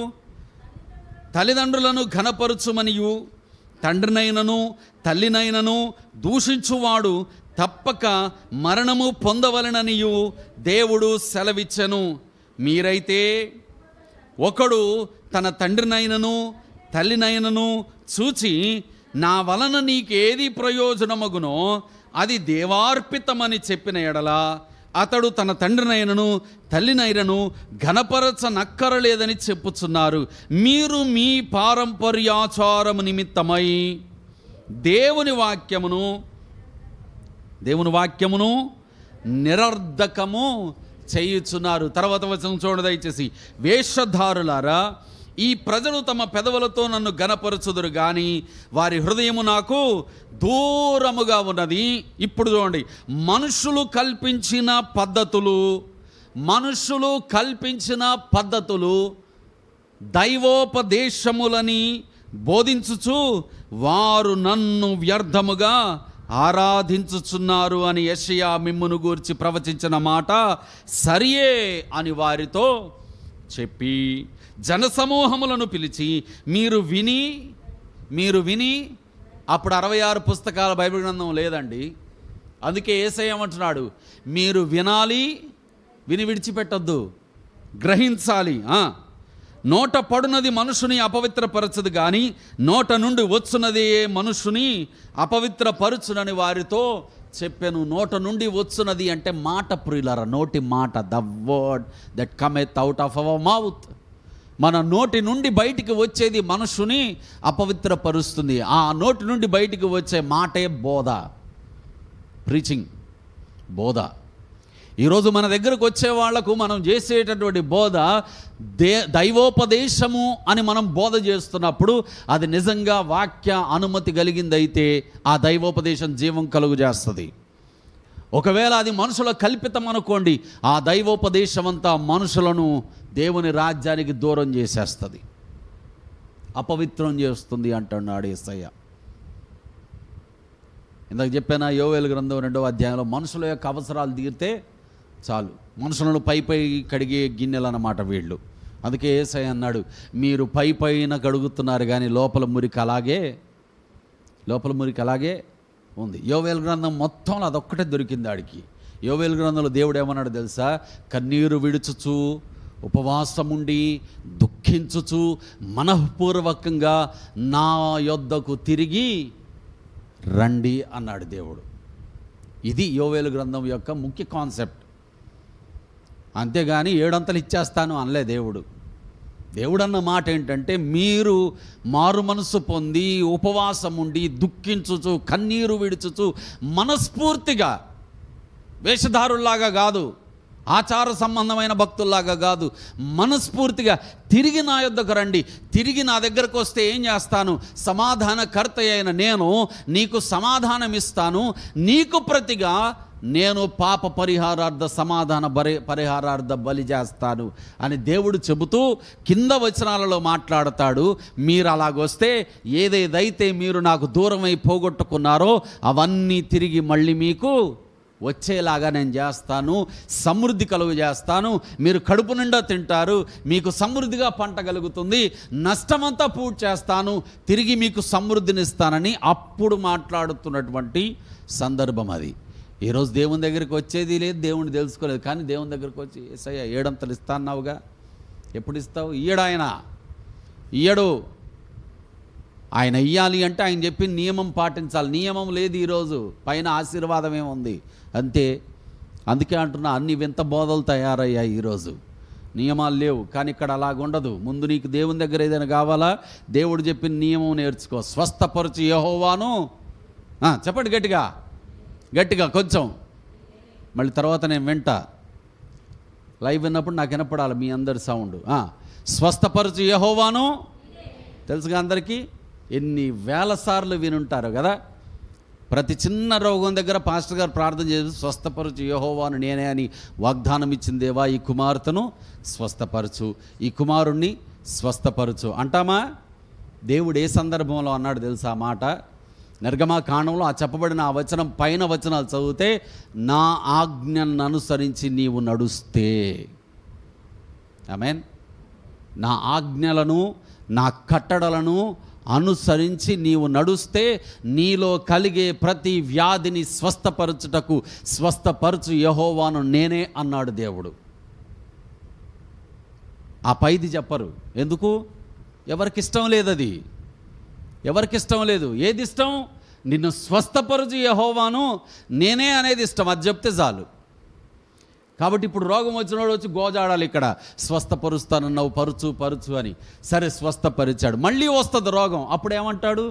తల్లిదండ్రులను ఘనపరచుమనియు తండ్రినైనను తల్లినైనను దూషించువాడు తప్పక మరణము పొందవలెననియు దేవుడు సెలవిచ్చెను. మీరైతే ఒకడు తన తండ్రినైనను తల్లినైనను చూచి నా వలన నీకేది ప్రయోజనమగునో అది దేవార్పితమని చెప్పిన ఎడల అతడు తన తండ్రినైనను తల్లినైనను ఘనపరచనక్కరలేదని చెప్పుచున్నారు. మీరు మీ పారంపర్యాచారము నిమిత్తమై దేవుని వాక్యమును నిరర్ధకము చేయుచున్నారు. తర్వాత వచనం చూడ దయచేసి. వేషధారులారా, ఈ ప్రజలు తమ పెదవులతో నన్ను ఘనపరచుదురు కానీ వారి హృదయము నాకు దూరముగా ఉన్నది. ఇప్పుడు చూడండి, మనుషులు కల్పించిన పద్ధతులు దైవోపదేశములని బోధించుచు వారు నన్ను వ్యర్థముగా ఆరాధించుచున్నారు అని యెషయా మిమ్మును గూర్చి ప్రవచించిన మాట సరియే అని వారితో చెప్పి జనసమూహములను పిలిచి మీరు విని అప్పుడు 66 పుస్తకాల బైబిల్ గ్రంథం లేదండి. అందుకే యేసయ్య ఏమంటున్నాడు, మీరు వినాలి, విని విడిచిపెట్టొద్దు, గ్రహించాలి. నోట పడునది మనుషుని అపవిత్రపరచదు కానీ నోట నుండి వచ్చున్నది మనుషుని అపవిత్రపరచునని వారితో చెప్పాను. నోట నుండి వచ్చున్నది అంటే మాట ప్రియులారా, నోటి మాట, the word that cometh out of our mouth. మన నోటి నుండి బయటికి వచ్చేది మనుషుని అపవిత్రపరుస్తుంది. ఆ నోటి నుండి బయటికి వచ్చే మాటే బోధ, ప్రీచింగ్, బోధ. ఈరోజు మన దగ్గరకు వచ్చే వాళ్లకు మనం చేసేటటువంటి బోధ దైవోపదేశము అని మనం బోధ చేస్తున్నప్పుడు అది నిజంగా వాక్య అనుమతి కలిగిందైతే ఆ దైవోపదేశం జీవం కలుగు చేస్తుంది. ఒకవేళ అది మనుషుల కల్పితం అనుకోండి, ఆ దైవోపదేశం అంతా మనుషులను దేవుని రాజ్యానికి దూరం చేసేస్తుంది, అపవిత్రం చేస్తుంది అంటున్నాడు యేసయ్య. ఇందాక చెప్పాను, యోవేలు గ్రంథం 2వ అధ్యాయంలో మనుషుల యొక్క అవసరాలు తీరితే చాలు, మనుషులను పై కడిగే గిన్నెలు అన్నమాట వీళ్ళు. అందుకే యేసయ్య అన్నాడు, మీరు పైన కడుగుతున్నారు కానీ లోపల మురికి అలాగే ఉంది. యోవేలు గ్రంథం మొత్తంలో అదొక్కటే దొరికింది ఆడికి. యోవేలు గ్రంథంలో దేవుడు ఏమన్నాడు తెలుసా? కన్నీరు విడుచుచు ఉపవాసముండి దుఃఖించుచు మనఃపూర్వకంగా నా యొద్దకు తిరిగి రండి అన్నాడు దేవుడు. ఇది యోవేలు గ్రంథం యొక్క ముఖ్య కాన్సెప్ట్. అంతేగాని 7 ఇచ్చేస్తాను అనలే దేవుడు. దేవుడు అన్న మాట ఏంటంటే, మీరు మారు మనసు పొంది ఉపవాసం ఉండి దుఃఖించుచు కన్నీరు విడుచుచు మనస్ఫూర్తిగా, వేషధారుల్లాగా కాదు, ఆచార సంబంధమైన భక్తుల్లాగా కాదు, మనస్ఫూర్తిగా తిరిగి నా యొద్దకు రండి. తిరిగి నా దగ్గరకు వస్తే ఏం చేస్తాను? సమాధానకర్త అయిన నేను నీకు సమాధానం ఇస్తాను. నీకు ప్రతిగా నేను పాప పరిహారార్థ పరిహారార్థ బలి చేస్తాను అని దేవుడు చెబుతూ కింద వచనాలలో మాట్లాడతాడు. మీరు అలాగొస్తే ఏదేదైతే మీరు నాకు దూరమై పోగొట్టుకున్నారో అవన్నీ తిరిగి మళ్ళీ మీకు వచ్చేలాగా నేను చేస్తాను. సమృద్ధి కలుగు చేస్తాను. మీరు కడుపు నిండా తింటారు, మీకు సమృద్ధిగా పంట కలుగుతుంది. నష్టమంతా పూర్తి చేస్తాను, తిరిగి మీకు సమృద్ధినిస్తానని అప్పుడు మాట్లాడుతున్నటువంటి సందర్భం అది. ఈరోజు దేవుని దగ్గరికి వచ్చేది లేదు, దేవుని తెలుసుకోలేదు. కానీ దేవుని దగ్గరికి వచ్చి యేసయ్య 7 ఇస్తాన్నావుగా, ఎప్పుడు ఇస్తావు? ఇయ్యడు. ఆయన ఇయ్యాలి అంటే ఆయన చెప్పి నియమం పాటించాలి. నియమం లేదు ఈరోజు, పైన ఆశీర్వాదం ఏముంది అంతే. అందుకే అంటున్నా, అన్ని వింత బోధలు తయారయ్యాయి ఈరోజు. నియమాలు లేవు. కానీ ఇక్కడ అలాగుండదు. ముందు నీకు దేవుని దగ్గర ఏదైనా కావాలా, దేవుడు చెప్పిన నియమం నేర్చుకో. స్వస్థపరచు యెహోవాను, చెప్పండి గట్టిగా కొంచెం, మళ్ళీ తర్వాత నేను వింటా. లైవ్ విన్నప్పుడు నాకు వినపడాలి మీ అందరి సౌండ్. స్వస్థపరచు యెహోవాను తెలుసుగా అందరికీ. ఎన్ని వేల సార్లు వినుంటారు కదా. ప్రతి చిన్న రోగం దగ్గర పాస్టర్ గారు ప్రార్థన చేసి స్వస్థపరచు యెహోవాను నేనే అని వాగ్దానం ఇచ్చిన దేవా, ఈ కుమార్తెను స్వస్థపరచు, ఈ కుమారుణ్ణి స్వస్థపరచు అంటామా? దేవుడు ఏ సందర్భంలో అన్నాడు తెలుసా ఆ మాట? నిర్గమకాండంలో ఆ చెప్పబడిన ఆ వచనం పైన వచనాలు చదివితే, నా ఆజ్ఞను అనుసరించి నీవు నడుస్తే, ఆమేన్, నా ఆజ్ఞలను నా కట్టడలను అనుసరించి నీవు నడుస్తే నీలో కలిగే ప్రతి వ్యాధిని స్వస్థపరచు యెహోవాను నేనే అన్నాడు దేవుడు. ఆ పైది చెప్పరు. ఎందుకు? ఎవరికిష్టం లేదు. అది ఎవరికిష్టం లేదు. ఏది ఇష్టం? నిన్ను స్వస్థపరచు యెహోవాను నేనే అనేది ఇష్టం. అది చెప్తే చాలు. కాబట్టి ఇప్పుడు రోగం వచ్చినోడు వచ్చి గోజాడాలి, ఇక్కడ స్వస్థపరుస్తానన్నావు, పరుచు అని. సరే స్వస్థపరిచాడు, మళ్ళీ వస్తుంది రోగం. అప్పుడు ఏమంటాడు?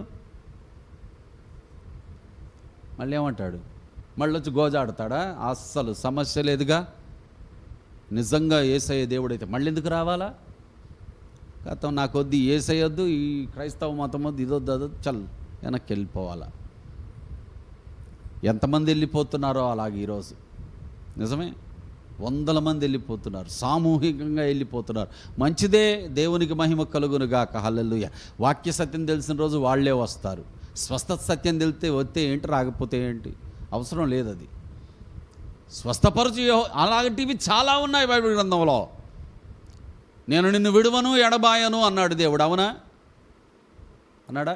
మళ్ళీ వచ్చి గోజాడతాడా? అస్సలు సమస్య లేదుగా. నిజంగా యేసయ్య దేవుడైతే మళ్ళీ ఎందుకు రావాలా? గతం నాకు వద్దు, యేసయ్యొద్దు, ఈ క్రైస్తవ మతం వద్దు, ఇదొద్దు అదొద్దు, చల్ వెనక్కి వెళ్ళిపోవాలా. ఎంతమంది వెళ్ళిపోతున్నారో అలాగే ఈరోజు. నిజమే, 100 మంది వెళ్ళిపోతున్నారు, సామూహికంగా వెళ్ళిపోతున్నారు. మంచిదే, దేవునికి మహిమ కలుగునుగాక. హల్లెలూయా. వాక్య సత్యం తెలిసిన రోజు వాళ్ళే వస్తారు. స్వస్థత సత్యం తెలితే వస్తే ఏంటి, రాకపోతే ఏంటి, అవసరం లేదు. అది స్వస్థపరచు అలాంటివి చాలా ఉన్నాయి బైబిల్ గ్రంథంలో. నేను నిన్ను విడువను ఎడబాయను అన్నాడు దేవుడు. అవునా? అన్నాడా?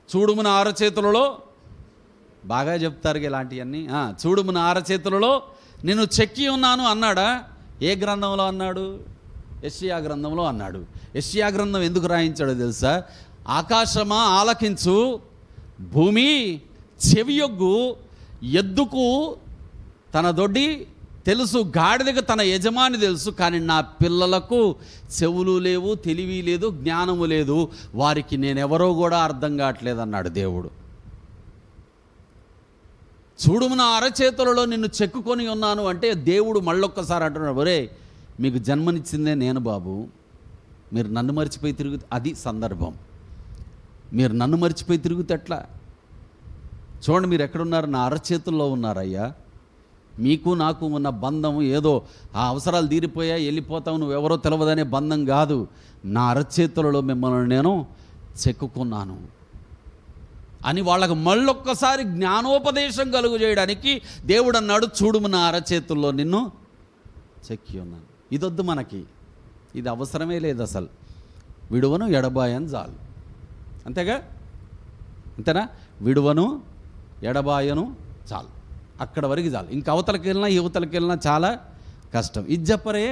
చూడుము నా అరచేతులలో, బాగా చెప్తారు ఇలాంటివన్నీ. చూడుము నా అరచేతులలో నేను చెక్కి ఉన్నాను అన్నాడా? ఏ గ్రంథంలో అన్నాడు? యెషయా గ్రంథంలో అన్నాడు. యెషయా గ్రంథం ఎందుకు రాయించాడో తెలుసా? ఆకాశమా ఆలకించు, భూమి చెవియొగ్గు, ఎద్దుకు తన దొడ్డి తెలుసు, గాడిదకు తన యజమాని తెలుసు, కానీ నా పిల్లలకు చెవులు లేవు, తెలివి లేదు, జ్ఞానము లేదు, వారికి నేనెవరో కూడా అర్థం కావట్లేదు అన్నాడు దేవుడు. చూడుము నా అరచేతులలో నిన్ను చెక్కుకొని ఉన్నాను అంటే దేవుడు మళ్ళొక్కసారి అంటున్నాడు, ఒరే మీకు జన్మనిచ్చిందే నేను బాబు, మీరు నన్ను మర్చిపోయి తిరుగుతే అది సందర్భం. మీరు నన్ను మర్చిపోయి తిరుగుతే ఎట్లా? చూడండి, మీరు ఎక్కడున్నారు? నా అరచేతుల్లో ఉన్నారయ్యా. మీకు నాకు ఉన్న బంధం ఏదో ఆ అవసరాలు తీరిపోయా వెళ్ళిపోతావు, నువ్వెవరో తెలవదనే బంధం కాదు. నా అరచేతులలో మిమ్మల్ని నేను చెక్కుకున్నాను అని వాళ్ళకు మళ్ళొక్కసారి జ్ఞానోపదేశం కలుగు చేయడానికి దేవుడు అన్నాడు, చూడుము నా అరచేతుల్లో నిన్ను చెక్కి ఉన్నాను. ఇదొద్దు మనకి, ఇది అవసరమే లేదు అసలు. విడువను ఎడబాయను చాలు, అంతేనా? విడువను ఎడబాయను చాలు, అక్కడ వరకు చాలు. ఇంక అవతలకి వెళ్ళినా యువతలకి వెళ్ళినా చాలా కష్టం. ఇది చెప్పరే,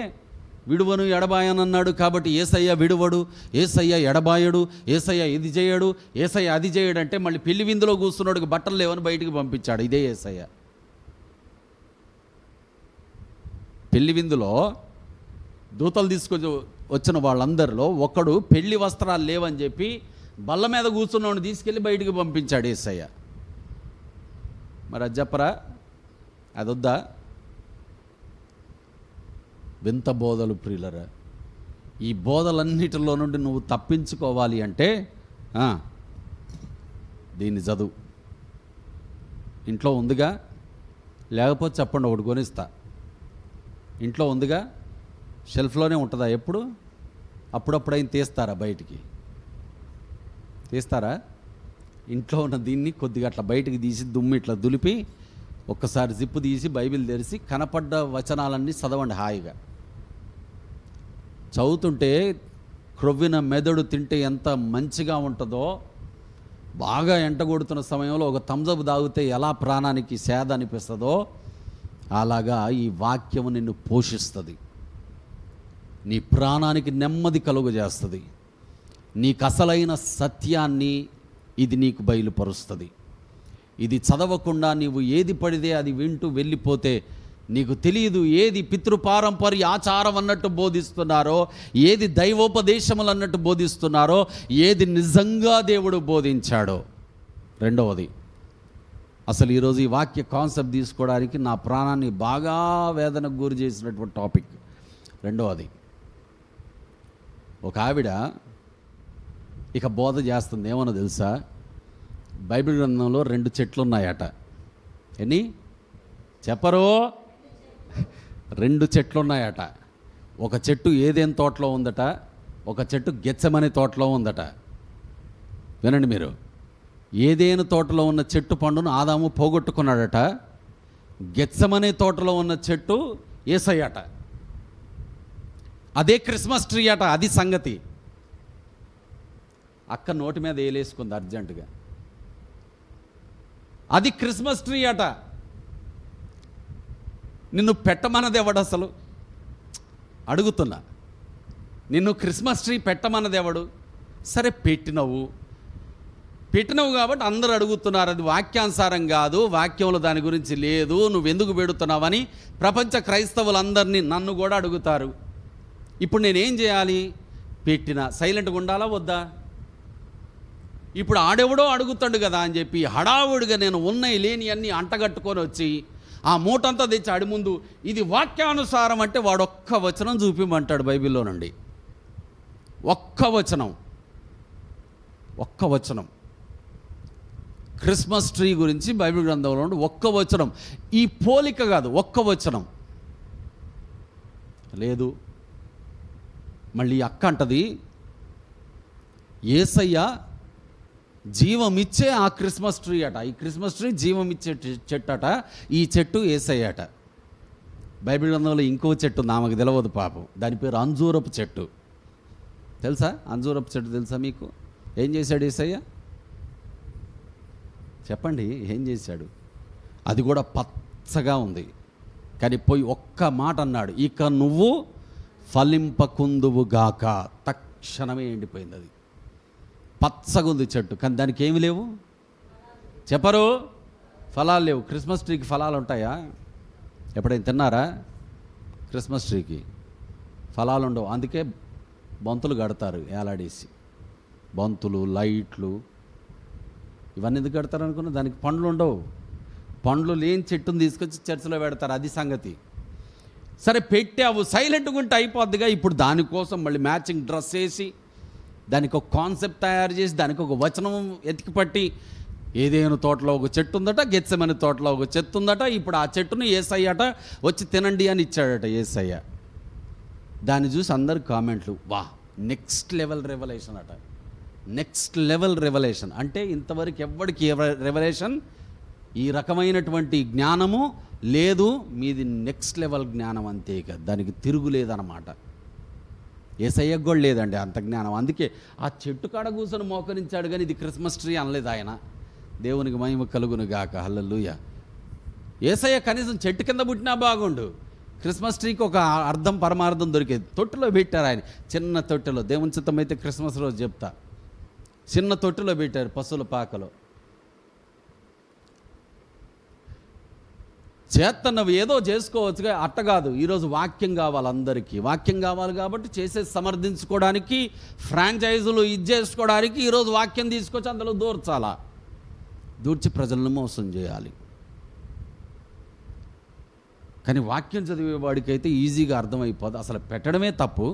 విడువను ఎడబాయను అన్నాడు కాబట్టి యేసయ్య విడువడు, యేసయ్య ఎడబాయడు, యేసయ్య ఇది చేయడు, యేసయ్య అది చేయడు అంటే మళ్ళీ పెళ్లి విందులో కూర్చున్నాడుకి బట్టలు లేవని బయటికి పంపించాడు. ఇదే యేసయ్య. పెళ్లి విందులో దూతలు తీసుకొచ్చి వచ్చిన వాళ్ళందరిలో ఒకడు పెళ్లి వస్త్రాలు లేవని చెప్పి బల్ల మీద కూర్చున్నవాడిని తీసుకెళ్ళి బయటికి పంపించాడు యేసయ్య. మరి అది చెప్పరా? అదొద్దా? వింత బోధలు ప్రియులరా. ఈ బోధలన్నిటిలో నుండి నువ్వు తప్పించుకోవాలి అంటే దీన్ని చదువు. ఇంట్లో ఉందిగా, లేకపోతే చెప్పండి, ఒకటి కొనిస్తా. ఇంట్లో ఉందిగా, షెల్ఫ్లోనే ఉంటుందా ఎప్పుడు? అప్పుడప్పుడు అయిన తీస్తారా బయటికి? తీస్తారా? ఇంట్లో ఉన్న దీన్ని కొద్దిగా అట్లా బయటికి తీసి దుమ్ము ఇట్లా దులిపి ఒక్కసారి జిప్పు తీసి బైబిల్ తెరిచి కనపడ్డ వచనాలన్నీ చదవండి హాయిగా. చదువుతుంటే క్రొవ్విన మెదడు తింటే ఎంత మంచిగా ఉంటుందో, బాగా ఎంటగొడుతున్న సమయంలో ఒక థమ్సప్ తాగితే ఎలా ప్రాణానికి సేద అనిపిస్తుందో అలాగా ఈ వాక్యము నిన్ను పోషిస్తుంది, నీ ప్రాణానికి నెమ్మది కలుగజేస్తుంది, నీకు అసలైన సత్యాన్ని ఇది నీకు బయలుపరుస్తుంది. ఇది చదవకుండా నీవు ఏది పడితే అది వింటూ వెళ్ళిపోతే నీకు తెలియదు ఏది పితృపారంపర్య ఆచారం అన్నట్టు బోధిస్తున్నారో, ఏది దైవోపదేశములు అన్నట్టు బోధిస్తున్నారో, ఏది నిజంగా దేవుడు బోధించాడో. రెండవది, అసలు ఈరోజు ఈ వాక్య కాన్సెప్ట్ తీసుకోవడానికి నా ప్రాణాన్ని బాగా వేదనకు గురి చేసినటువంటి టాపిక్. రెండవది, ఒక ఆవిడ ఇక బోధ చేస్తుంది. ఏమన్నా తెలుసా? బైబిల్ గ్రంథంలో 2 చెట్లు ఉన్నాయట. ఎన్ని చెప్పరు? 2 చెట్లు ఉన్నాయట. ఒక చెట్టు ఏదేన్ తోటలో ఉందట, ఒక చెట్టు గెత్సెమనే తోటలో ఉందట. వినండి మీరు. ఏదేను తోటలో ఉన్న చెట్టు పండును ఆదాము పోగొట్టుకున్నాడట. గెత్సెమనే తోటలో ఉన్న చెట్టు యేసయ్యట. అదే క్రిస్మస్ ట్రీ అట. అది సంగతి. అక్క నోటి మీద ఏలేసుకుంది అర్జెంటుగా. అది క్రిస్మస్ ట్రీ అట. నిన్ను పెట్టమన్నది ఎవడు? అసలు అడుగుతున్నా, నిన్ను క్రిస్మస్ ట్రీ పెట్టమన్నది ఎవడు? సరే పెట్టినవు కాబట్టి అందరూ అడుగుతున్నారు. అది వాక్యానుసారం కాదు, వాక్యంలో దాని గురించి లేదు, నువ్వెందుకు పెడుతున్నావని ప్రపంచ క్రైస్తవులందరినీ, నన్ను కూడా అడుగుతారు. ఇప్పుడు నేనేం చేయాలి? పెట్టిన సైలెంట్గా ఉండాలా వద్దా? ఇప్పుడు ఆడెవడో అడుగుతాడు కదా అని చెప్పి హడావుడిగా నేను ఉన్నాయి లేని అన్నీ అంటగట్టుకొని వచ్చి ఆ మూటంతా తెచ్చి ఆడి ముందు ఇది వాక్యానుసారం అంటే వాడు ఒక్క వచనం చూపిమంటాడు బైబిల్లో నుండి. ఒక్క వచనం క్రిస్మస్ ట్రీ గురించి బైబిల్ గ్రంథంలో నుండి ఒక్క వచనం. ఈ పోలిక కాదు, ఒక్క వచనం లేదు. మళ్ళీ అక్క అంటది, యేసయ్య జీవమిచ్చే ఆ క్రిస్మస్ ట్రీ అట. ఈ క్రిస్మస్ ట్రీ జీవమిచ్చే చెట్టు అట. ఈ చెట్టు యేసయ్య అట. బైబిల్ గ్రంథంలో ఇంకో చెట్టు ఆమెకు తెలియదు పాపం. దాని పేరు అంజూరపు చెట్టు. తెలుసా? అంజూరపు చెట్టు తెలుసా మీకు? ఏం చేశాడు యేసయ్య? చెప్పండి, ఏం చేశాడు? అది కూడా పచ్చగా ఉంది. కానీ పోయి ఒక్క మాట అన్నాడు, ఇక నువ్వు ఫలింపకుందువుగాక. తక్షణమే ఎండిపోయింది. అది పచ్చగా ఉంది చెట్టు, కానీ దానికి ఏమి లేవు. చెప్పరు? ఫలాలు లేవు. క్రిస్మస్ ట్రీకి ఫలాలు ఉంటాయా? ఎప్పుడైనా తిన్నారా? క్రిస్మస్ ట్రీకి ఫలాలు ఉండవు. అందుకే బంతులు కడతారు ఏలాడేసి. బంతులు, లైట్లు, ఇవన్నీ ఎందుకు కడతారు అనుకున్నా? దానికి పండ్లు ఉండవు. పండ్లు లేని చెట్టును తీసుకొచ్చి చర్చిలో పెడతారు. అది సంగతి. సరే పెట్టావు, సైలెంట్గా ఉంటే అయిపోద్దిగా. ఇప్పుడు దానికోసం మళ్ళీ మ్యాచింగ్ డ్రెస్ వేసి దానికి ఒక కాన్సెప్ట్ తయారు చేసి దానికి ఒక వచనం ఎతికిపట్టి, ఏదేను తోటలో ఒక చెట్టు ఉందట, గెత్సెమనే తోటలో ఒక చెట్టు ఉందట, ఇప్పుడు ఆ చెట్టును యేసయ్య అట వచ్చి తినండి అని ఇచ్చాడట యేసయ్య. దాన్ని చూసి అందరు కామెంట్లు, వా నెక్స్ట్ లెవెల్ రెవల్యూషన్ అట. నెక్స్ట్ లెవెల్ రెవల్యూషన్ అంటే ఇంతవరకు ఎవ్వడికి రెవల్యూషన్, ఈ రకమైనటువంటి జ్ఞానము లేదు. మీది నెక్స్ట్ లెవెల్ జ్ఞానం, అంతే. ఇక దానికి తిరుగులేదన్నమాట. యేసయ్యకు కూడా లేదండి అంత జ్ఞానం. అందుకే ఆ చెట్టు కాడ కూర్చొని మోకరించాడు, కానీ ఇది క్రిస్మస్ ట్రీ అనలేదు ఆయన. దేవునికి మహిమ కలుగును గాక. హల్లెలూయా. యేసయ్య కనీసం చెట్టు కింద పుట్టినా బాగుండు. క్రిస్మస్ ట్రీకి ఒక అర్థం పరమార్థం దొరికేది. తొట్టులో పెట్టారు ఆయన, చిన్న తొట్టెలో. దేవుని చిత్తం అయితే క్రిస్మస్ రోజు చెప్తా, చిన్న తొట్టులో పెట్టారు, పశువుల పాకలో. చేతన్నవి ఏదో చేసుకోవచ్చుగా, అట్ట కాదు. ఈరోజు వాక్యం కావాలి, అందరికీ వాక్యం కావాలి. కాబట్టి చేసేసి సమర్థించుకోవడానికి, ఫ్రాంచైజులు చేసుకోవడానికి ఈరోజు వాక్యం తీసుకొచ్చి అందులో దూర్చాలా, దూర్చి ప్రజలను మోసం చేయాలి. కానీ వాక్యం చదివేవాడికైతే ఈజీగా అర్థమైపోదు. అసలు పెట్టడమే తప్పు,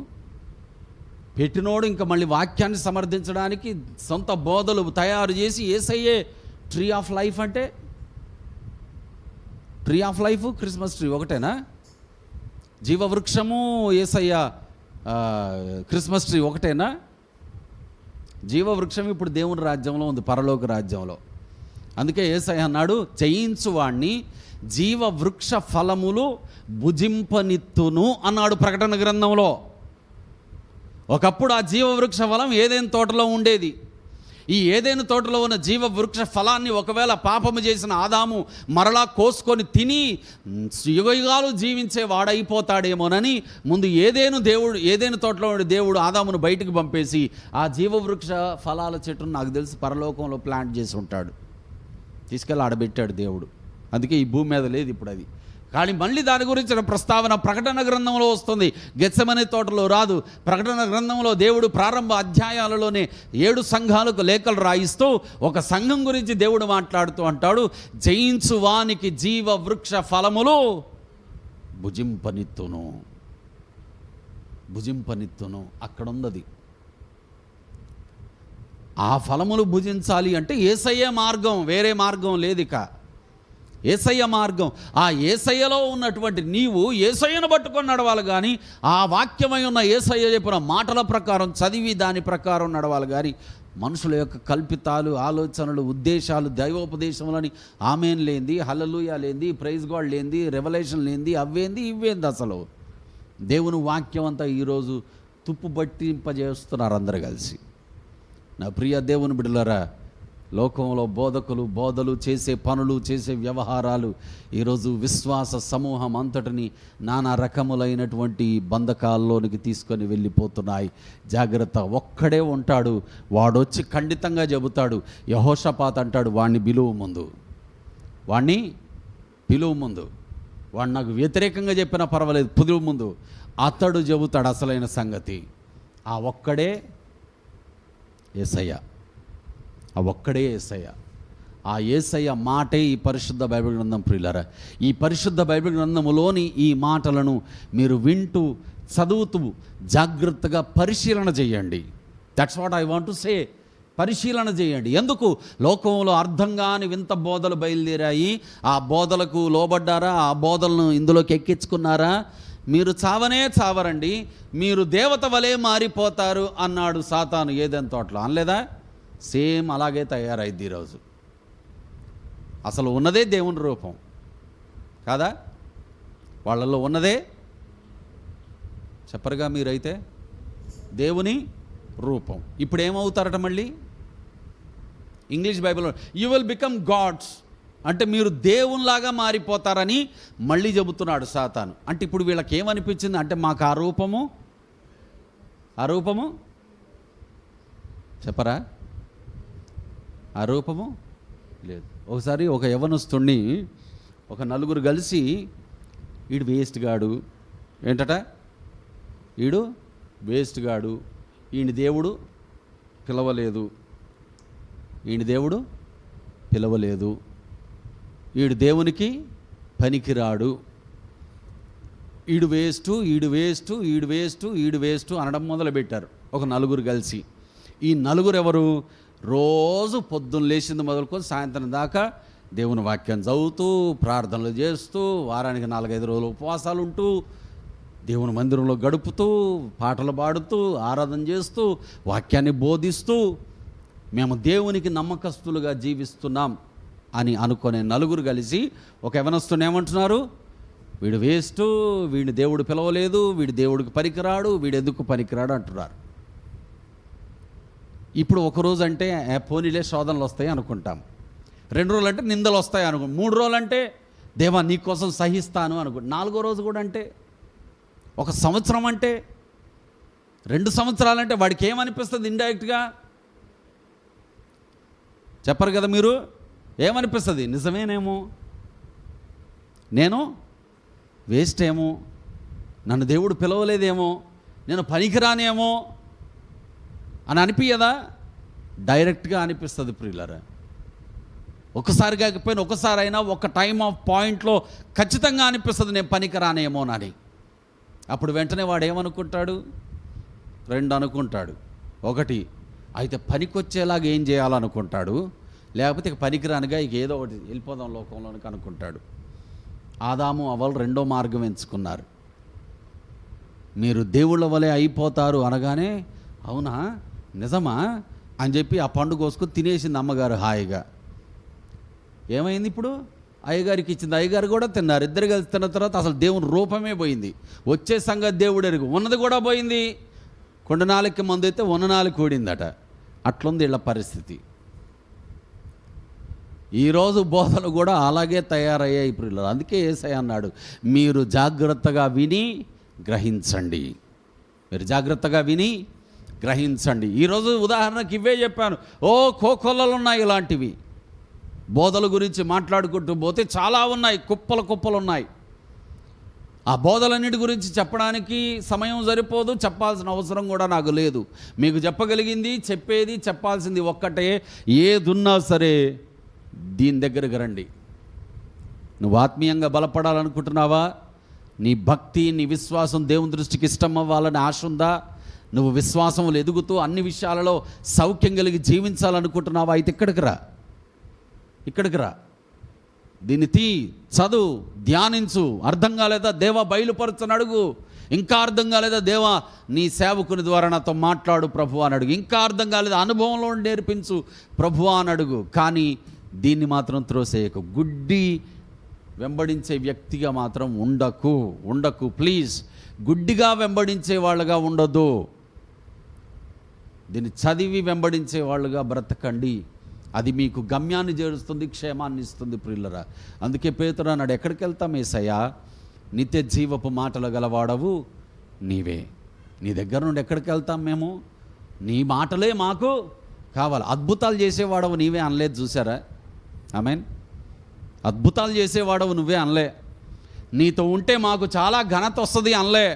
పెట్టినోడు ఇంకా మళ్ళీ వాక్యాన్ని సమర్థించడానికి సొంత బోధలు తయారు చేసి యేసయ్యే ట్రీ ఆఫ్ లైఫ్ అంటే, tree of life Christmas tree ఒకటేనా? జీవవృక్షము యేసయ్య క్రిస్మస్ ట్రీ ఒకటేనా? జీవవృక్షం ఇప్పుడు దేవుని రాజ్యంలో ఉంది, పరలోక రాజ్యంలో. అందుకే యేసయ్య అన్నాడు, జయించువాణ్ణి జీవవృక్ష ఫలములు భుజింపనిత్తును అన్నాడు ప్రకటన గ్రంథంలో. ఒకప్పుడు ఆ జీవవృక్ష ఫలం ఏదైనా తోటలో ఉండేది. ఈ ఏదైనా తోటలో ఉన్న జీవవృక్ష ఫలాన్ని ఒకవేళ పాపము చేసిన ఆదాము మరలా కోసుకొని తిని యుగయుగాలు జీవించే వాడైపోతాడేమోనని ముందు ఏదైనా తోటలో ఉండే దేవుడు ఆదామును బయటకు పంపేసి ఆ జీవవృక్ష ఫలాల చెట్టును నాకు తెలిసి పరలోకంలో ప్లాంట్ చేసి ఉంటాడు, తీసుకెళ్ళి ఆడబెట్టాడు దేవుడు. అందుకే ఈ భూమి మీద లేదు ఇప్పుడు అది. కానీ మళ్ళీ దాని గురించిన ప్రస్తావన ప్రకటన గ్రంథంలో వస్తుంది, గెత్సెమనే తోటలో రాదు. ప్రకటన గ్రంథంలో దేవుడు ప్రారంభ అధ్యాయాలలోనే 7 సంఘాలకు లేఖలు రాయిస్తూ ఒక సంఘం గురించి దేవుడు మాట్లాడుతూ అంటాడు, జయించు వానికి జీవ వృక్ష ఫలములు భుజింపనిత్తును. అక్కడ ఉన్నది. ఆ ఫలములు భుజించాలి అంటే యేసయ్య మార్గం, వేరే మార్గం లేదు. ఇక యేసయ్య మార్గం, ఆ యేసయ్యలో ఉన్నటువంటి నీవు యేసయ్యను పట్టుకొని నడవాలి. కానీ ఆ వాక్యమై ఉన్న యేసయ్య చెప్పిన మాటల ప్రకారం చదివి దాని ప్రకారం నడవాలి. కానీ మనుషుల యొక్క కల్పితాలు, ఆలోచనలు, ఉద్దేశాలు, దైవోపదేశములని ఆమెన్ లేంది, హల్లెలూయా లేంది, ప్రైజ్ గాడ్ లేంది, రెవల్యూషన్ లేంది, అవేంది ఇవేంది. అసలు దేవుని వాక్యం అంతా ఈరోజు తుప్పు పట్టింపజేస్తున్నారు అందరు కలిసి. నా ప్రియ దేవుని బిడ్డలారా, లోకంలో బోధలు చేసే పనులు, చేసే వ్యవహారాలు ఈరోజు విశ్వాస సమూహం అంతటిని నానా రకములైనటువంటి బంధకాల్లోనికి తీసుకొని వెళ్ళిపోతున్నాయి. జాగ్రత్త. ఒక్కడే ఉంటాడు, వాడొచ్చి ఖండితంగా చెబుతాడు. యెహోషాపాతు అంటాడు, వాడిని పిలువు ముందు, వాడు నాకు వ్యతిరేకంగా చెప్పినా పర్వాలేదు, పిలువు ముందు. అతడు చెబుతాడు అసలైన సంగతి. ఆ ఒక్కడే యేసయ్య. ఆ యేసయ్య మాటే ఈ పరిశుద్ధ బైబిల్ గ్రంథం. ప్రియులారా, ఈ పరిశుద్ధ బైబిల్ గ్రంథములోని ఈ మాటలను మీరు వింటూ చదువుతూ జాగ్రత్తగా పరిశీలన చేయండి. That's what I want to say. పరిశీలన చేయండి. ఎందుకు? లోకంలో అర్థం కాని వింత బోధలు బయలుదేరాయి. ఆ బోధలకు లోబడ్డారా? ఆ బోధలను ఇందులోకి ఎక్కించుకున్నారా? మీరు చావరండి, మీరు దేవత వలె మారిపోతారు అన్నాడు సాతాను ఏదెన్ తోటలో. అనలేదా? సేమ్ అలాగే తయారైద్ది ఈరోజు. అసలు ఉన్నదే దేవుని రూపం కాదా? వాళ్ళల్లో ఉన్నదే చెప్పరుగా మీరైతే దేవుని రూపం. ఇప్పుడు ఏమవుతారట మళ్ళీ? ఇంగ్లీష్ బైబిల్లో యూ విల్ బికమ్ గాడ్స్ అంటే మీరు దేవునిలాగా మారిపోతారని మళ్ళీ చెబుతున్నాడు సాతాను. అంటే ఇప్పుడు వీళ్ళకి ఏమనిపించింది అంటే మాకు ఆ రూపము చెప్పరా? ఆ రూపము లేదు. ఒకసారి ఒక యవ్వనస్తుణ్ణి ఒక నలుగురు కలిసి, ఈడు వేస్ట్ గాడు ఏంటట, ఈడు వేస్ట్ గాడు, ఈయన దేవుడు పిలవలేదు, ఈడు దేవునికి పనికిరాడు, ఈడు వేస్ట్ అనడం మొదలుపెట్టారు ఒక నలుగురు కలిసి. ఈ నలుగురు ఎవరు? రోజు పొద్దున్న లేచింది మొదలుకొని సాయంత్రం దాకా దేవుని వాక్యం చదువుతూ, ప్రార్థనలు చేస్తూ, వారానికి 4-5 రోజులు ఉపవాసాలు ఉంటూ, దేవుని మందిరంలో గడుపుతూ, పాటలు పాడుతూ, ఆరాధన చేస్తూ, వాక్యాన్ని బోధిస్తూ, మేము దేవునికి నమ్మకస్తులుగా జీవిస్తున్నాం అని అనుకునే నలుగురు కలిసి ఒక యవనస్తుని ఏమంటున్నారు? వీడు వేస్ట్, వీడిని దేవుడు పిలవలేదు, వీడు దేవుడికి పనికిరాడు, వీడెందుకు పనికిరాడు అంటున్నారు. ఇప్పుడు ఒకరోజు అంటే పోనీలే శోధనలు వస్తాయి అనుకుంటాం, 2 రోజులు అంటే నిందలు వస్తాయి అనుకుంటాం, 3 రోజులు అంటే దేవా నీకోసం సహిస్తాను అనుకుంటాం, 4వ రోజు కూడా అంటే, 1 సంవత్సరం అంటే, 2 సంవత్సరాలంటే వాడికి ఏమనిపిస్తుంది? ఇండైరెక్ట్గా చెప్పరు కదా మీరు, ఏమనిపిస్తుంది? నిజమేనేమో, నేను వేస్ట్ ఏమో, నన్ను దేవుడు పిలవలేదేమో, నేను పనికిరానేమో అని అనిపించదా? డైరెక్ట్గా అనిపిస్తుంది ప్రియులారా. ఒకసారి కాకపోయినా ఒకసారి అయినా ఒక టైం ఆఫ్ పాయింట్లో ఖచ్చితంగా అనిపిస్తుంది నేను పనికిరానేమోనని. అప్పుడు వెంటనే వాడు ఏమనుకుంటాడు? రెండు అనుకుంటాడు. ఒకటి, అయితే పనికొచ్చేలాగా ఏం చేయాలనుకుంటాడు, లేకపోతే ఇక పనికిరానిగా ఇక ఏదో ఒకటి వెళ్ళిపోదాం లోకంలోనికి అనుకుంటాడు. ఆదాము అవ్వలు రెండో మార్గం ఎంచుకున్నారు. మీరు దేవుళ్ళ వలె అయిపోతారు అనగానే అవునా నిజమా అని చెప్పి ఆ పండు కోసుకొని తినేసింది అమ్మగారు హాయిగా. ఏమైంది ఇప్పుడు? అయ్యగారికి ఇచ్చింది, అయ్యగారు కూడా తిన్నారు. ఇద్దరు కలిసి తిన్న తర్వాత అసలు దేవుని రూపమే పోయింది. వచ్చే సంగతి దేవుడు ఎరుగు, ఉన్నది కూడా పోయింది. కొండ నాలుగుకి మందు అయితే ఉన్న నాలుగు కూడిందట. అట్లుంది వీళ్ళ పరిస్థితి. ఈరోజు బోధలు కూడా అలాగే తయారయ్యాయి ఇప్పుడు. అందుకే యేసయ్య అన్నాడు, మీరు జాగ్రత్తగా విని గ్రహించండి. మీరు జాగ్రత్తగా విని గ్రహించండి. ఈరోజు ఉదాహరణకి ఇవే చెప్పాను. కోకొల్లలు ఉన్నాయి ఇలాంటివి. బోధల గురించి మాట్లాడుకుంటూ పోతే చాలా ఉన్నాయి, కుప్పలు ఉన్నాయి. ఆ బోధలన్నిటి గురించి చెప్పడానికి సమయం సరిపోదు, చెప్పాల్సిన అవసరం కూడా నాకు లేదు. మీకు చెప్పగలిగింది, చెప్పాల్సింది ఒక్కటే, ఏదున్నా సరే దీని దగ్గరకు రండి. నువ్వు ఆత్మీయంగా బలపడాలనుకుంటున్నావా? నీ భక్తి, నీ విశ్వాసం దేవుని దృష్టికి ఇష్టం అవ్వాలని ఆశ ఉందా? నువ్వు విశ్వాసంలో ఎదుగుతూ అన్ని విషయాలలో సౌఖ్యం కలిగి జీవించాలనుకుంటున్నావా? అయితే ఇక్కడికి రా. దీన్ని చదువు, ధ్యానించు. అర్థం కాలేదా? దేవా బయలుపరచని అడుగు. ఇంకా అర్థం కాలేదా? దేవా నీ సేవకుని ద్వారా నాతో మాట్లాడు ప్రభువా అని అడుగు. ఇంకా అర్థం కాలేదా? అనుభవంలో నేర్పించు ప్రభువా అని అడుగు. కానీ దీన్ని మాత్రం త్రోసేయకు. గుడ్డి వెంబడించే వ్యక్తిగా మాత్రం ఉండకు ప్లీజ్. గుడ్డిగా వెంబడించే వాళ్ళగా ఉండొద్దు. దీన్ని చదివి వెంబడించే వాళ్ళుగా బ్రతకండి. అది మీకు గమ్యాన్ని చేరుస్తుంది, క్షేమాన్ని ఇస్తుంది ప్రియులరా. అందుకే పేతురు అన్నాడు, ఎక్కడికి వెళ్తాం యేసయ్యా? నిత్య జీవపు మాటలు గలవాడవు నీవే. నీ దగ్గర నుండి ఎక్కడికి వెళ్తాం మేము? నీ మాటలే మాకు కావాలి. అద్భుతాలు చేసేవాడవు నీవే అనలేదు, చూసారా? ఆమేన్. అద్భుతాలు చేసేవాడవు నువ్వే అనలే. నీతో ఉంటే మాకు చాలా ఘనత వస్తుంది అనలే.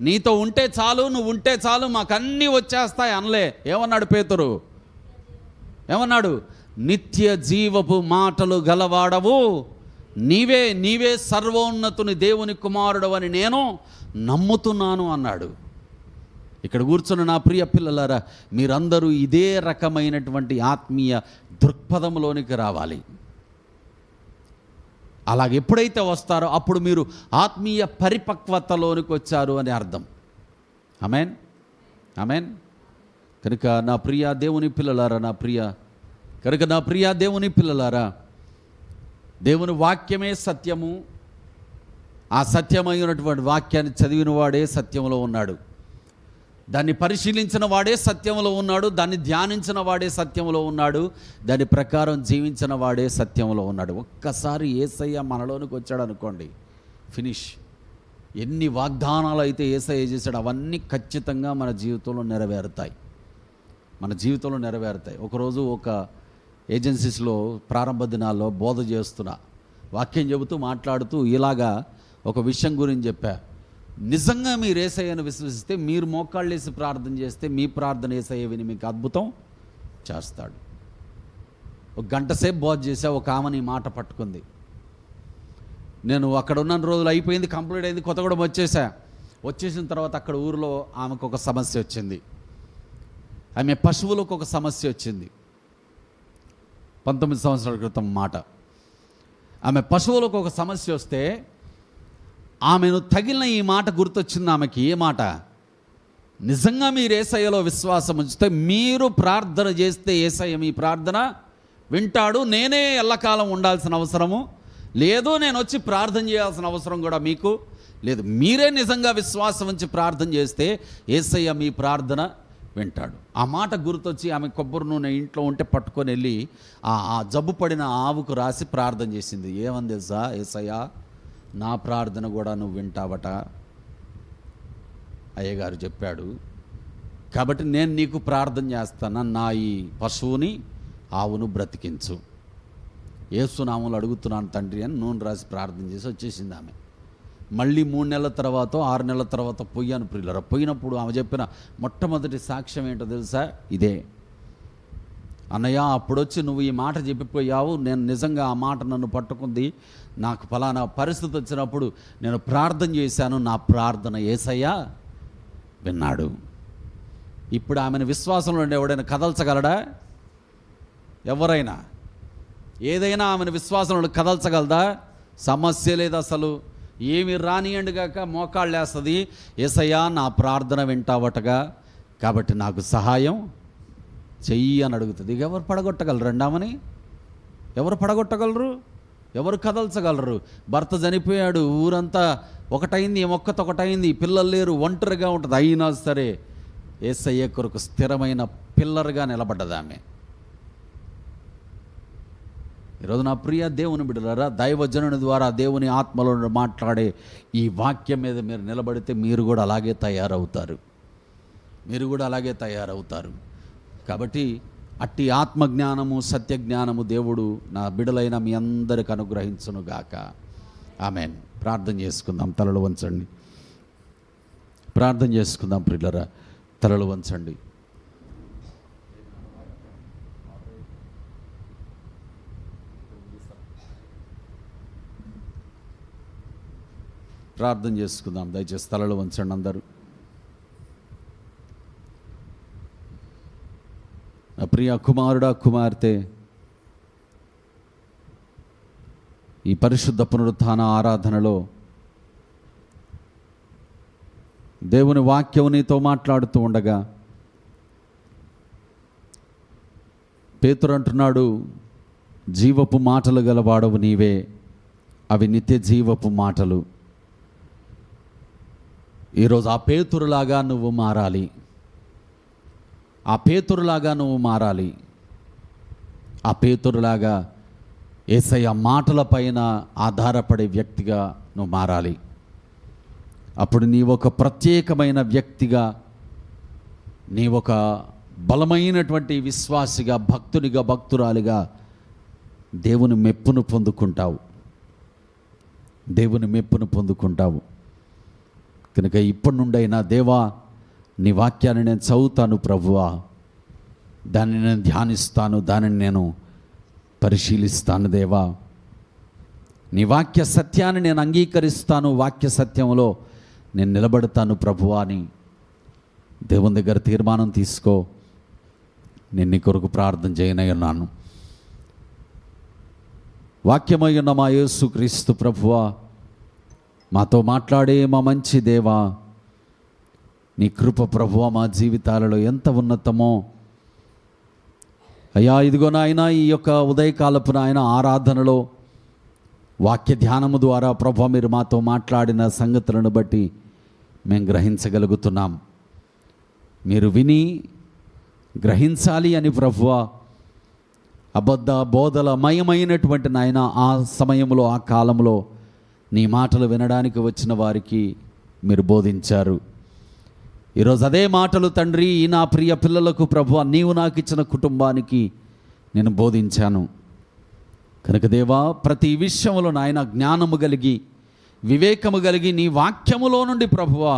నీతో ఉంటే చాలు, నువ్వు ఉంటే చాలు, మాకు అన్నీ వచ్చేస్తాయి అనలే. ఏమన్నాడు పేతురు? ఏమన్నాడు? నిత్య జీవపు మాటలు గలవాడవు నీవే సర్వోన్నతుని దేవుని కుమారుడు అని నేను నమ్ముతున్నాను అన్నాడు. ఇక్కడ కూర్చున్న నా ప్రియ పిల్లలారా, మీరందరూ ఇదే రకమైనటువంటి ఆత్మీయ దృక్పథంలోనికి రావాలి. అలాగే ఎప్పుడైతే వస్తారో అప్పుడు మీరు ఆత్మీయ పరిపక్వతలోనికి వచ్చారు అని అర్థం. ఆమేన్. కనుక నా ప్రియ దేవుని పిల్లలారా, దేవుని వాక్యమే సత్యము. ఆ సత్యమైనటువంటి వాక్యాన్ని చదివిన వాడే సత్యంలో ఉన్నాడు. దాన్ని పరిశీలించిన వాడే సత్యంలో ఉన్నాడు. దాన్ని ధ్యానించిన వాడే సత్యంలో ఉన్నాడు. దాని ప్రకారం జీవించిన వాడే సత్యంలో ఉన్నాడు. ఒక్కసారి యేసయ్య మనలోనికి వచ్చాడు అనుకోండి, ఫినిష్. ఎన్ని వాగ్దానాలు అయితే యేసయ్య చేశాడు అవన్నీ ఖచ్చితంగా మన జీవితంలో నెరవేరుతాయి. ఒకరోజు ఒక ఏజెన్సీస్లో ప్రారంభ దినాల్లో బోధ చేస్తున్నా, వాక్యం చెబుతూ మాట్లాడుతూ ఇలాగా ఒక విషయం గురించి చెప్పా. నిజంగా మీరు యేసయ్యను విశ్వసిస్తే, మీరు మోకాళ్ళు వేసి ప్రార్థన చేస్తే, మీ ప్రార్థన యేసయ్య విని మీకు అద్భుతం చేస్తాడు. ఒక గంట సేపు బోధ చేసా. ఒక ఆమె మాట పట్టుకుంది. నేను అక్కడ ఉన్న రోజులు అయిపోయింది, కంప్లీట్ అయింది, కొత్తగూడెం వచ్చేసిన తర్వాత అక్కడ ఊరిలో ఆమెకు ఒక సమస్య వచ్చింది. ఆమె పశువులకు ఒక సమస్య వచ్చింది. 19 సంవత్సరాల క్రితం మాట. ఆమె పశువులకు ఒక సమస్య వస్తే ఆమెను తగిలిన ఈ మాట గుర్తొచ్చింది ఆమెకి. ఏ మాట? నిజంగా మీరు యేసయ్యలో విశ్వాసం ఉంచితే, మీరు ప్రార్థన చేస్తే యేసయ్య మీ ప్రార్థన వింటాడు. నేనే ఎల్లకాలం ఉండాల్సిన అవసరము లేదు, నేను వచ్చి ప్రార్థన చేయాల్సిన అవసరం కూడా మీకు లేదు. మీరే నిజంగా విశ్వాసం ఉంచి ప్రార్థన చేస్తే యేసయ్య మీ ప్రార్థన వింటాడు. ఆ మాట గుర్తొచ్చి ఆమె కొబ్బరి నూనె ఇంట్లో ఉంటే పట్టుకొని వెళ్ళి ఆ జబ్బు పడిన ఆవుకు రాసి ప్రార్థన చేసింది. ఏమంది తెలుసా? యేసయ్య నా ప్రార్థన కూడా నువ్వు వింటావట అయ్యగారు చెప్పాడు, కాబట్టి నేను నీకు ప్రార్థన చేస్తాను, నా ఈ పశువుని ఆవును బ్రతికించు. యేసు నామములో అడుగుతున్నాను తండ్రి అని నూనె రాసి ప్రార్థన చేసి వచ్చేసింది ఆమె. మళ్ళీ 3 నెలల తర్వాత 6 నెలల తర్వాత పోయాను ప్రియులారా. పోయినప్పుడు ఆమె చెప్పిన మొట్టమొదటి సాక్ష్యం ఏంటో తెలుసా? ఇదే, అన్నయ్య అప్పుడొచ్చి నువ్వు ఈ మాట చెప్పిపోయావు, నేను నిజంగా ఆ మాట నన్ను పట్టుకుంది, నాకు ఫలానా పరిస్థితి వచ్చినప్పుడు నేను ప్రార్థన చేశాను, నా ప్రార్థన యేసయ్య విన్నాడు. ఇప్పుడు ఆమెను విశ్వాసంలో ఎవడైనా కదల్చగలడా? ఎవరైనా ఏదైనా ఆమెను విశ్వాసంలో కదల్చగలదా? సమస్య లేదు అసలు. ఏమి రానియండి కాక మోకాళ్ళు వేస్తుంది, యేసయ్యా నా ప్రార్థన వింటావటగా, కాబట్టి నాకు సహాయం చెయ్యి అని అడుగుతుంది. ఎవరు పడగొట్టగలరు ఆమెని? ఎవరు పడగొట్టగలరు? ఎవరు కదల్చగలరు? భర్త చనిపోయాడు, ఊరంతా ఒకటైంది, మొక్కతో ఒకటైంది, పిల్లలు లేరు, ఒంటరిగా ఉంటుంది. అయినా సరే యేసయ్య కొరకు స్థిరమైన పిల్లర్గా నిలబడ్డది ఆమె. ఈరోజు నా ప్రియ దేవుని బిడ్డలారా, దైవజనుని ద్వారా దేవుని ఆత్మలో మాట్లాడే ఈ వాక్యం మీద మీరు నిలబడితే మీరు కూడా అలాగే తయారవుతారు. కాబట్టి అట్టి ఆత్మజ్ఞానము సత్యజ్ఞానము దేవుడు నా బిడ్డలైన మీ అందరికి అనుగ్రహించునుగాక. ఆమేన్. ప్రార్థన చేసుకుందాం. తలలు వంచండి. ప్రార్థన చేసుకుందాం ప్రియులారా. తలలు వంచండి. ప్రార్థన చేసుకుందాం. దయచేసి తలలు వంచండి అందరూ. ప్రియ కుమారుడా, కుమార్తె, ఈ పరిశుద్ధ పునరుత్థాన ఆరాధనలో దేవుని వాక్యం నీతో మాట్లాడుతూ ఉండగా పేతురు అంటున్నాడు, జీవపు మాటలు గలవాడవు నీవే, అవి నిత్య జీవపు మాటలు. ఈరోజు ఆ పేతురులాగా నువ్వు మారాలి. ఆ పేతురులాగా యేసయ్య మాటల పైన ఆధారపడే వ్యక్తిగా నువ్వు మారాలి. అప్పుడు నీవొక ప్రత్యేకమైన వ్యక్తిగా, నీవొక బలమైనటువంటి విశ్వాసిగా, భక్తునిగా, భక్తురాలిగా దేవుని మెప్పును పొందుకుంటావు. కనుక ఇప్పటి నుండైనా దేవా నీ వాక్యాన్ని నేను చదువుతాను ప్రభువా, దాన్ని నేను ధ్యానిస్తాను, దానిని నేను పరిశీలిస్తాను దేవా. నీ వాక్య సత్యాన్ని నేను అంగీకరిస్తాను, వాక్య సత్యంలో నేను నిలబడతాను ప్రభువా అని దేవుని దగ్గర తీర్మానం తీసుకో. నేను నీ కొరకు ప్రార్థన చేయనయ్యున్నాను. వాక్యమయ్యున్న మా యేసు క్రీస్తు ప్రభువా, మాతో మాట్లాడే మా మంచి దేవా, నీ కృప ప్రభువా మా జీవితాలలో ఎంత ఉన్నతమో అయ్యా. ఇదిగో నాయన, ఈ యొక్క ఉదయకాలపు నాయన ఆరాధనలో వాక్య ధ్యానము ద్వారా ప్రభువా మీరు మాతో మాట్లాడిన సంగతులను బట్టి మేము గ్రహించగలుగుతున్నాం. మీరు విని గ్రహించాలి అని ప్రభువా అబద్ధ బోధల మయమైనటువంటి నాయన ఆ సమయంలో, ఆ కాలంలో నీ మాటలు వినడానికి వచ్చిన వారికి మీరు బోధించారు. ఈరోజు అదే మాటలు తండ్రి ఈ నా ప్రియ పిల్లలకు ప్రభువా నీవు నాకు ఇచ్చిన కుటుంబానికి నేను బోధించాను. కనుక దేవా, ప్రతి విషయంలో నాయన జ్ఞానము కలిగి, వివేకము కలిగి నీ వాక్యములో నుండి ప్రభువా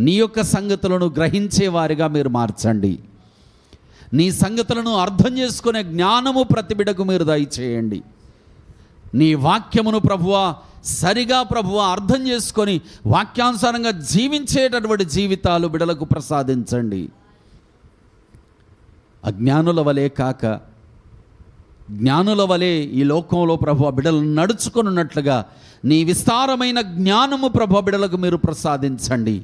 నీ యొక్క సంగతులను గ్రహించేవారిగా మీరు మార్చండి. నీ సంగతులను అర్థం చేసుకునే జ్ఞానము ప్రతి బిడ్డకు మీరు దయచేయండి. నీ వాక్యమును ప్రభువా సరిగా ప్రభువా అర్థం చేసుకొని వాక్యానుసారంగా జీవించేటటువంటి జీవితాలు బిడ్డలకు ప్రసాదించండి. అజ్ఞానుల వలె కాక జ్ఞానుల వలె ఈ లోకంలో ప్రభువా బిడ్డలు నడుచుకొనున్నట్లుగా నీ విస్తారమైన జ్ఞానము ప్రభువా బిడ్డలకు మీరు ప్రసాదించండి.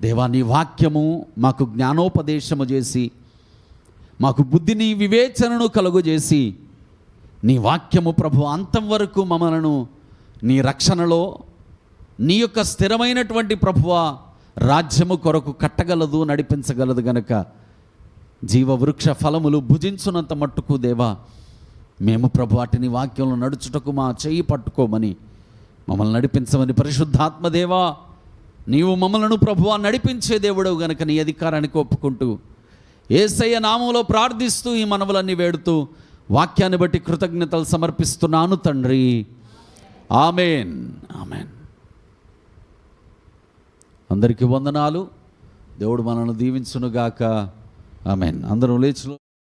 దేవా, నీ వాక్యము మాకు జ్ఞానోపదేశము చేసి, మాకు బుద్ధిని వివేచనను కలుగజేసి, నీ వాక్యము ప్రభు అంతం వరకు మమ్మలను నీ రక్షణలో నీ యొక్క స్థిరమైనటువంటి ప్రభువా రాజ్యము కొరకు కట్టగలదు, నడిపించగలదు. గనక జీవవృక్ష ఫలములు భుజించునంత మట్టుకు దేవా మేము ప్రభు వాటిని వాక్యంలో నడుచుటకు మా చెయ్యి పట్టుకోమని మమ్మల్ని నడిపించమని పరిశుద్ధాత్మదేవా నీవు మమ్మలను ప్రభువా నడిపించే దేవుడవు గనక నీ అధికారానికి ఒప్పుకుంటూ యేసయ్య నామములో ప్రార్థిస్తూ ఈ మనవులన్నీ వేడుతూ వాక్యాన్ని బట్టి కృతజ్ఞతలు సమర్పిస్తున్నాను తండ్రి. Amen, amen. అందరికీ వందనాలు. దేవుడు మనల్ని దీవించునుగాక. ఆమెన్. అందరూ లేచి